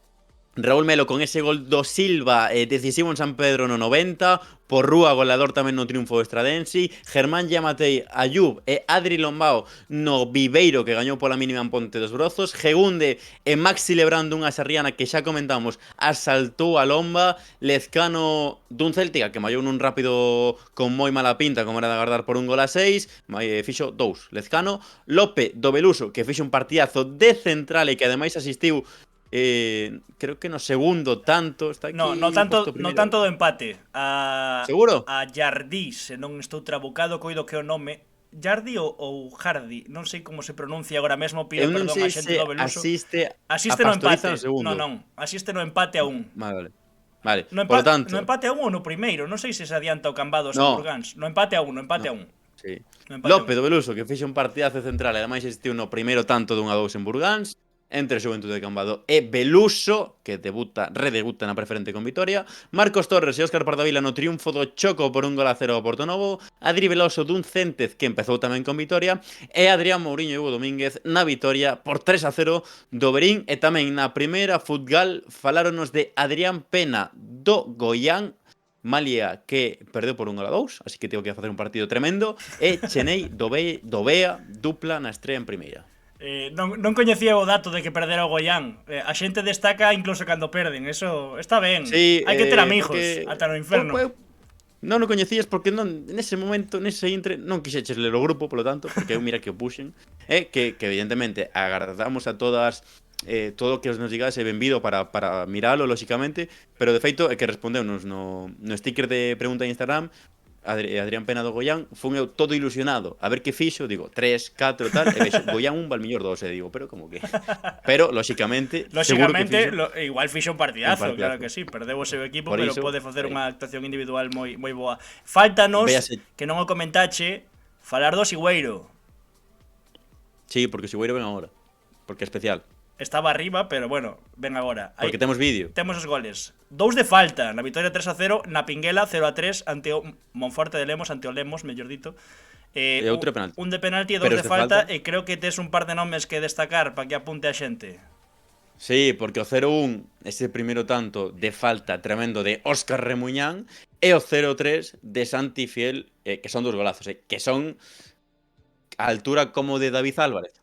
Raúl Melo con ese gol do Silva decisivo en San Pedro no 90, Porrúa goleador tamén no triunfo estradense, Germán Yamatei, Ayub e Adri Lombao no Viveiro que gañou pola mínima en Ponte dos Brozos, Gegunde e Maxi Lebrando unha sarriana que xa comentamos asaltou a Lomba, Lezcano dun Céltica que mallou nun rápido con moi mala pinta como era de agardar por un gol a 6, fixo 2 Lezcano, Lope do Beluso que fixo un partidazo de central e que ademais asistiu creo que no segundo tanto está aquí no tanto do empate seguro? A Jardí, se non estou trabucado, coido que o nome Jardi ou Hardy, non sei como se pronuncia agora mesmo, pido perdón a xente do Beluso. Asiste no empate. Non, asiste no empate a 1. Vale. No empate a 1 ou no primeiro, non sei se se adianta o Cambados en Burgáns. No empate a 1, Sí. Lope do Beluso, que fixe un partidazo central, e ademais existiu no primeiro tanto dun a 2 en Burgáns. Entre Xuventude de Cambado e Beluso, que redebuta na preferente con vitoria, Marcos Torres e Óscar Pardavila no triunfo do Choco por un gol a 0 ao Portonovo, Adri Veloso dun Céntez que empezou tamén con vitoria, e Adrián Mourinho e Hugo Domínguez na vitoria por 3-0 do Berín. E tamén na primeira Futgal faláronos de Adrián Pena do Goián, Malia que perdeu por un gol a 2, así que tengo que facer un partido tremendo, e Chenei do Bea dupla na estrea en primeira. Non coñecía o dato de que perdera o Goián. A xente destaca incluso cando perden. Eso está ben. Sí, hai que ter amigos ata no inferno. Non o coñecías porque nese momento, nese intre, non quixeches ler o grupo, polo tanto, porque eu mira que o puxen. Que evidentemente agardamos a todas todo o que nos digase benvido para miralo, lóxicamente, pero de feito é que respondeunos no sticker de pregunta en Instagram. Adrián Pena do Goián, fun eu todo ilusionado a ver que fixo, digo, 3, 4, tal, e vexo, Goián 1, Valmiñor 2, e digo, pero como que... Pero, lóxicamente seguro que fixo... igual fixo un partidazo, claro que sí, perdeu o seu equipo, por pero pode facer unha actuación individual moi boa. Fáltanos, que non o comentache, falar do Sigüeiro. Sí, porque o Sigüeiro ven agora, porque é especial. Estaba arriba, pero bueno, ven agora. Porque temos vídeo. Temos os goles. 2 de falta, na vitoria 3-0, na Pinguela 0-3 ante o Monforte de Lemos, ante o Lemos, mellor dito. E outro de penalti. Un de penalti e 2 de falta, e creo que tes un par de nomes que destacar para que apunte a xente. Sí, porque o 0-1, ese primeiro tanto de falta tremendo de Óscar Remuñán, e o 0-3 de Santi Fiel, que son 2 golazos, que son a altura como de David Álvarez.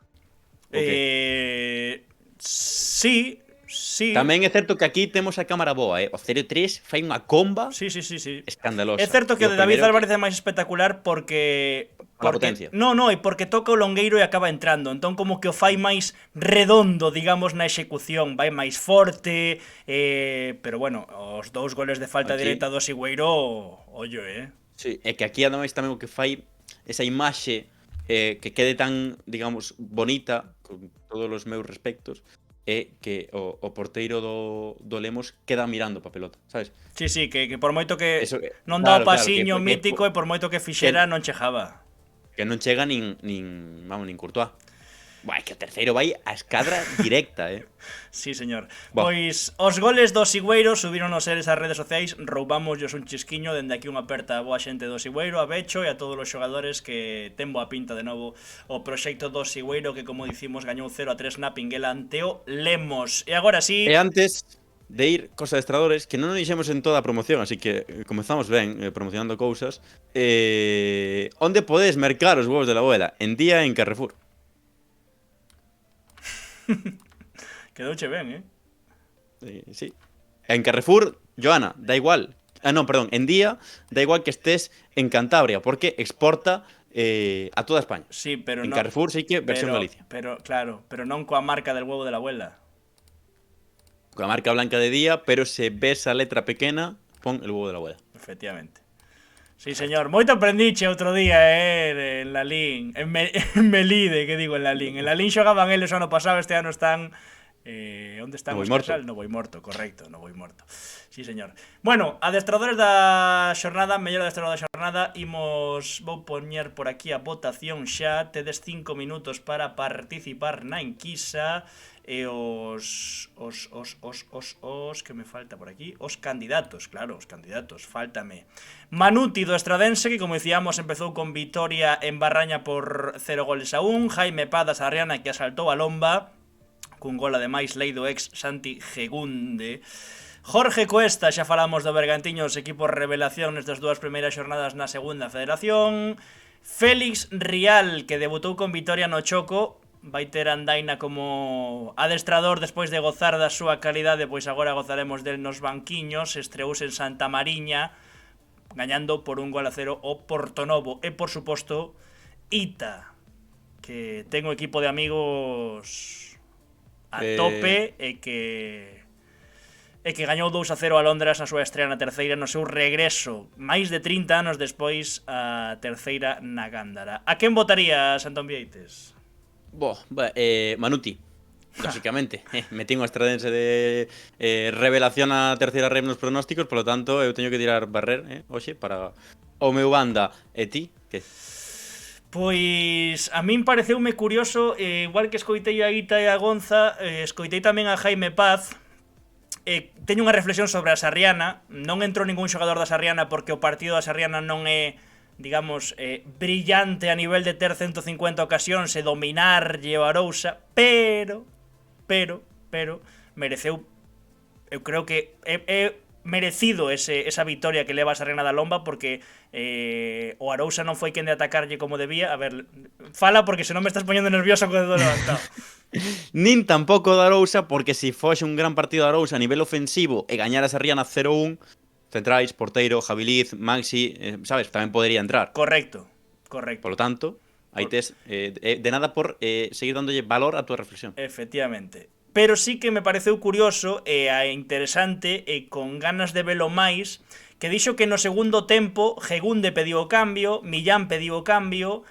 Sí. Tamén é certo que aquí temos a cámara boa, O 0-3 fai unha comba. Sí. Escandalosa. É certo que o de David Álvarez é máis espectacular porque potencia. No, e porque toca o longueiro e acaba entrando. Entón como que o fai máis redondo, digamos, na execución, vai máis forte, pero bueno, os 2 goles de falta directa do Sigüeiro, ollo, Sí, é que aquí ademais tamén o que fai esa imaxe que quede tan, digamos, bonita, con todos os meus respectos, é que o porteiro do Lemos queda mirando pa pelota, sabes? Sí, que por moito que non dá o pasiño mítico e por moito que fixera non chegaba. Que non chega nin Courtois. Buah, que o terceiro vai a escadra directa, Sí, señor. Pois os goles do Sigüeiro subiron os seres ás redes sociais, roubámoslos un chisquiño, dende aquí unha aperta a boa xente do Sigüeiro, a Becho e a todos os xogadores que ten boa pinta de novo o proxecto do Sigüeiro, que como dicimos gañou 0-3 na Pinguela ante o Lemos. E agora sí... E antes de ir cos adestradores, que non o dixemos en toda a promoción, así que comezamos ben promocionando cousas. Onde podes mercar os huevos de la abuela? En Día en Carrefour. Quedouche ben, Sí. En Carrefour, Joana, da igual. Non, perdón, en Día da igual que estés en Cantabria, porque exporta a toda España. Sí, pero en non, Carrefour sí que versión Galicia. Pero, claro, pero non coa marca del huevo de la abuela. Con la marca blanca de Día, pero se ves a letra pequena, pon el huevo de la abuela. Efectivamente. Sí, señor. Moito aprendiche outro día, en la LIN. En Melide, que digo, en la LIN. En la LIN xogaban eles o ano pasado, este ano están... onde están No os Boimorto. Casal? No Boimorto, correcto, no Boimorto. Sí, señor. Bueno, adestradores da xornada, mellor adestrador da xornada, vou poñer por aquí a votación xa, tedes 5 minutos para participar na enquisa, e que me falta por aquí, os candidatos, claro, os candidatos, fáltame. Manuti do Estradense, que como dicíamos empezou con vitoria en Barraña por 0-1, Jaime Paz da Sarriana, que asaltou a lomba, cun gol ademais lei do ex Santi Gegunde. Jorge Cuesta, xa falamos do Bergantiños, equipo revelación nestas dúas primeiras xornadas na segunda federación. Félix Rial, que debutou con vitoria no Choco, vai ter andaina como adestrador despois de gozar da súa calidade, pois agora gozaremos del nos banquiños. Estreouse en Santa Mariña, gañando por 1-0 o Portonovo. E, por suposto, Ita, que ten un equipo de amigos a tope e que gañou 2-0 a Londres na súa estrea na terceira, no seu regreso máis de 30 anos despois a terceira na Gándara. A quen votarías, Antón Vieites? Manuti, lógicamente. Metín o Estradense de revelación a terceira rem nos pronósticos, polo tanto eu teño que tirar barrer hoxe para o meu banda. E ti, que? Pois a min pareceume curioso, igual que escoitei a Ita e a Gonza, escoitei tamén a Jaime Paz. Teño unha reflexión sobre a Sarriana. Non entrou ningún xogador da Sarriana porque o partido da Sarriana non é, digamos, brillante a nivel de ter 150 ocasións e dominar o Arousa, pero mereceu, eu creo que é merecido esa victoria que leva a Sarriana da lomba, porque o Arousa non foi quen de atacarlle como debía. A ver, fala porque senón me estás poñendo nervioso co dedo levantado. Nin tampouco da Arousa, porque se foxe un gran partido da Arousa a nivel ofensivo e gañar a Sarriana 0-1, centrais, porteiro, Javiliz, Maxi, sabes, tamén podería entrar. Correcto. Por lo tanto, aí tes de nada por seguir dándolle valor a túa reflexión. Efectivamente. Pero sí que me pareceu curioso e interesante e con ganas de velo máis, que dixo que no segundo tempo Gegunde pediu o cambio, Millán pediu o cambio,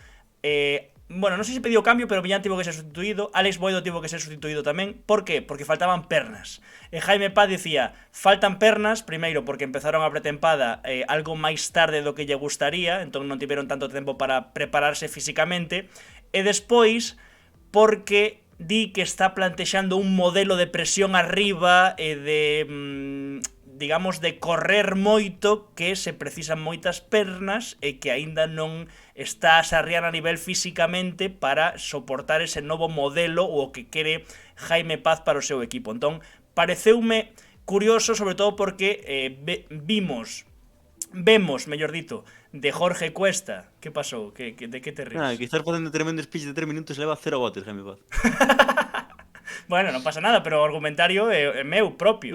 bueno, non sei se pediu o cambio, pero Millán tivo que ser sustituído, Alex Boedo tivo que ser sustituído tamén. Por qué? Porque faltaban pernas. E Jaime Paz dicía, faltan pernas, primeiro porque empezaron a pretempada algo máis tarde do que lle gustaría, entón non tiveron tanto tempo para prepararse físicamente, e despois porque di que está plantexando un modelo de presión arriba e de, digamos, de correr moito, que se precisan moitas pernas e que aínda non está a Sarriana a nivel físicamente para soportar ese novo modelo ou o que quere Jaime Paz para o seu equipo. Entón, pareceume curioso, sobre todo porque vemos, mellor dito, de Jorge Cuesta. Que pasou? De que te ríes? Que estás facendo tremendo speech de 3 minutos e leva 0 votos, Jaime Paz. Bueno, non pasa nada, pero o argumentario é meu propio.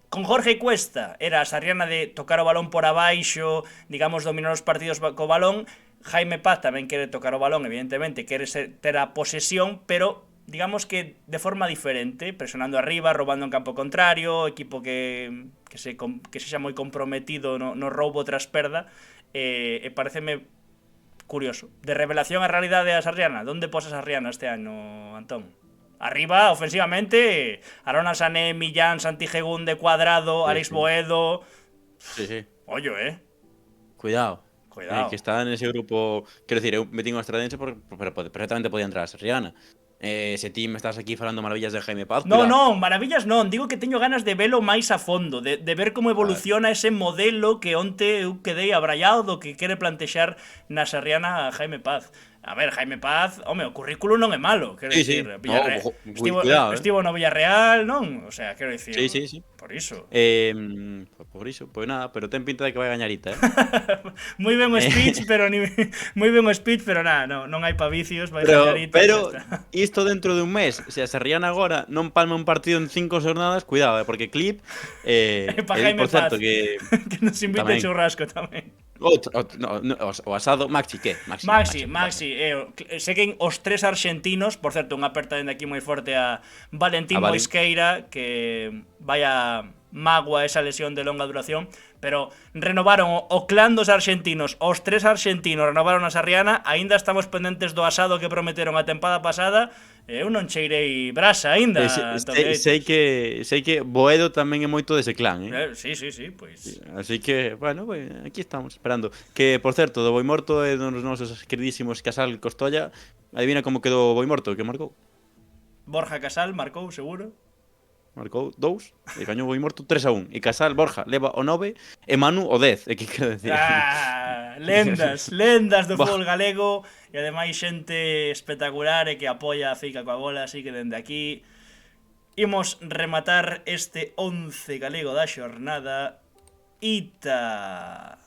Con Jorge Cuesta era a Sarriana de tocar o balón por abaixo, digamos, dominar os partidos co balón. Jaime Paz tamén quere tocar o balón, evidentemente, quere ter a posesión, pero digamos que de forma diferente, presionando arriba, robando en campo contrario, equipo que sexa moi comprometido no roubo tras perda, e pareceme curioso. De revelación a realidade a Sarriana. Donde pos a Sarriana este ano, Antón? Arriba, ofensivamente, Arona Sané, Millán, Santi Gegunde, Cuadrado, Alex Boedo... Sí. Ollo, Cuidado. Cuidado. Que está nese grupo... Quero dicir, eu metín o Estradense pero perfectamente podía entrar a Sarriana. Se ti me estás aquí falando maravillas de Jaime Paz... Non, maravillas non. Digo que teño ganas de velo máis a fondo, de ver como evoluciona ese modelo que onte eu quedei abraiado do que quere plantexar na Sarriana a Jaime Paz. A ver, Jaime Paz, home, o currículo non é malo, quero Sí, dicir, sí. Villarreal, No, estivo, cuidado, estivo no Villarreal, non? O sea, quero dicir, Sí, sí, sí. por iso. Por iso, pois nada, pero ten pinta de que vai gañar Ita, Moi ben o speech, pero moi ben o speech, pero nada, non hai pa vicios, vai Pero, gañar Ita, pero xa está. isto dentro de un mes, se a Sarriana agora non palma un partido en 5 xornadas, cuidado, porque Clip Pa e Jaime por certo Paz, que que nos invite tamén. churrasco tamén. O asado Maxi, que? Maxi, seguen os tres argentinos, por certo, unha aperta dende aquí moi forte a Valentín A Valen. Moisqueira, que vaya magua esa lesión de longa duración, pero renovaron o clan dos argentinos, os tres argentinos renovaron a Sarriana, aínda estamos pendentes do asado que prometeron a tempada pasada, eu non cheirei brasa aínda. Sei que Boedo tamén é moito dese clan, Sí, pois. Así que, bueno, pues, aquí estamos esperando. Que, por certo, do Boimorto é dos nosos queridísimos Casal Costolla. Adivina como quedou o Boimorto, que marcou? Borja Casal marcou, seguro. Marcou 2 e gañou o Boimorto 3-1. E Casal, Borja, leva o 9 e Manu o 10. E que quero decir? Lendas do fútbol galego e ademais xente espectacular e que apoia a Fica coa bola, así que dende aquí imos rematar este 11 galego da xornada. Ita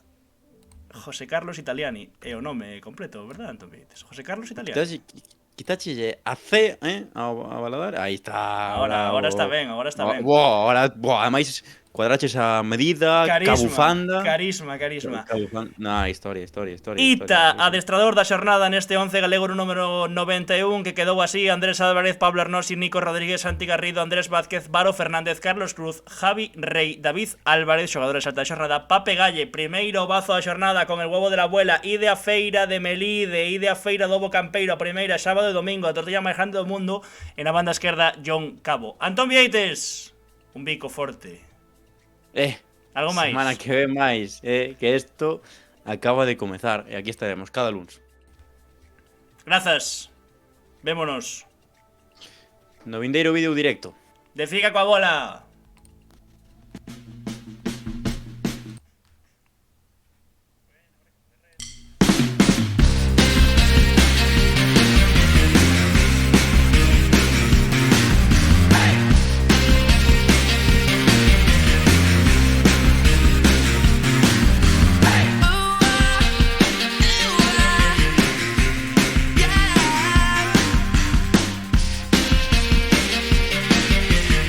José Carlos Italiani é o nome completo, verdad, Antón Benítez? José Carlos Italiani. Quitache a C, ao Baladar. Aí está. Ahora está ben, ben. Ademais, cuadraches a medida, cabufanda. Carisma. Na, historia. Ita, adestrador da xornada neste 11 galego no número 91, que quedou así: Andrés Álvarez, Pablo Arnosi, Nico Rodríguez, Santi Garrido, Andrés Vázquez, Varo Fernández, Carlos Cruz, Javi Rey, David Álvarez, xogadores alta xornada, Pape Galle, primeiro bazo da xornada con el huevo de la abuela, ide a feira de Melide, ide a feira do Bo Campeiro, a primeira, sábado e domingo, a tortilla máis grande do mundo, e na banda esquerda, John Cabo. Antón Vieites, un bico forte. Algo máis? Semana que ve máis, que isto acaba de comezar e aquí estaremos cada luns. Grazas. Vémonos. No vindeiro vídeo directo. De Fica coa bola.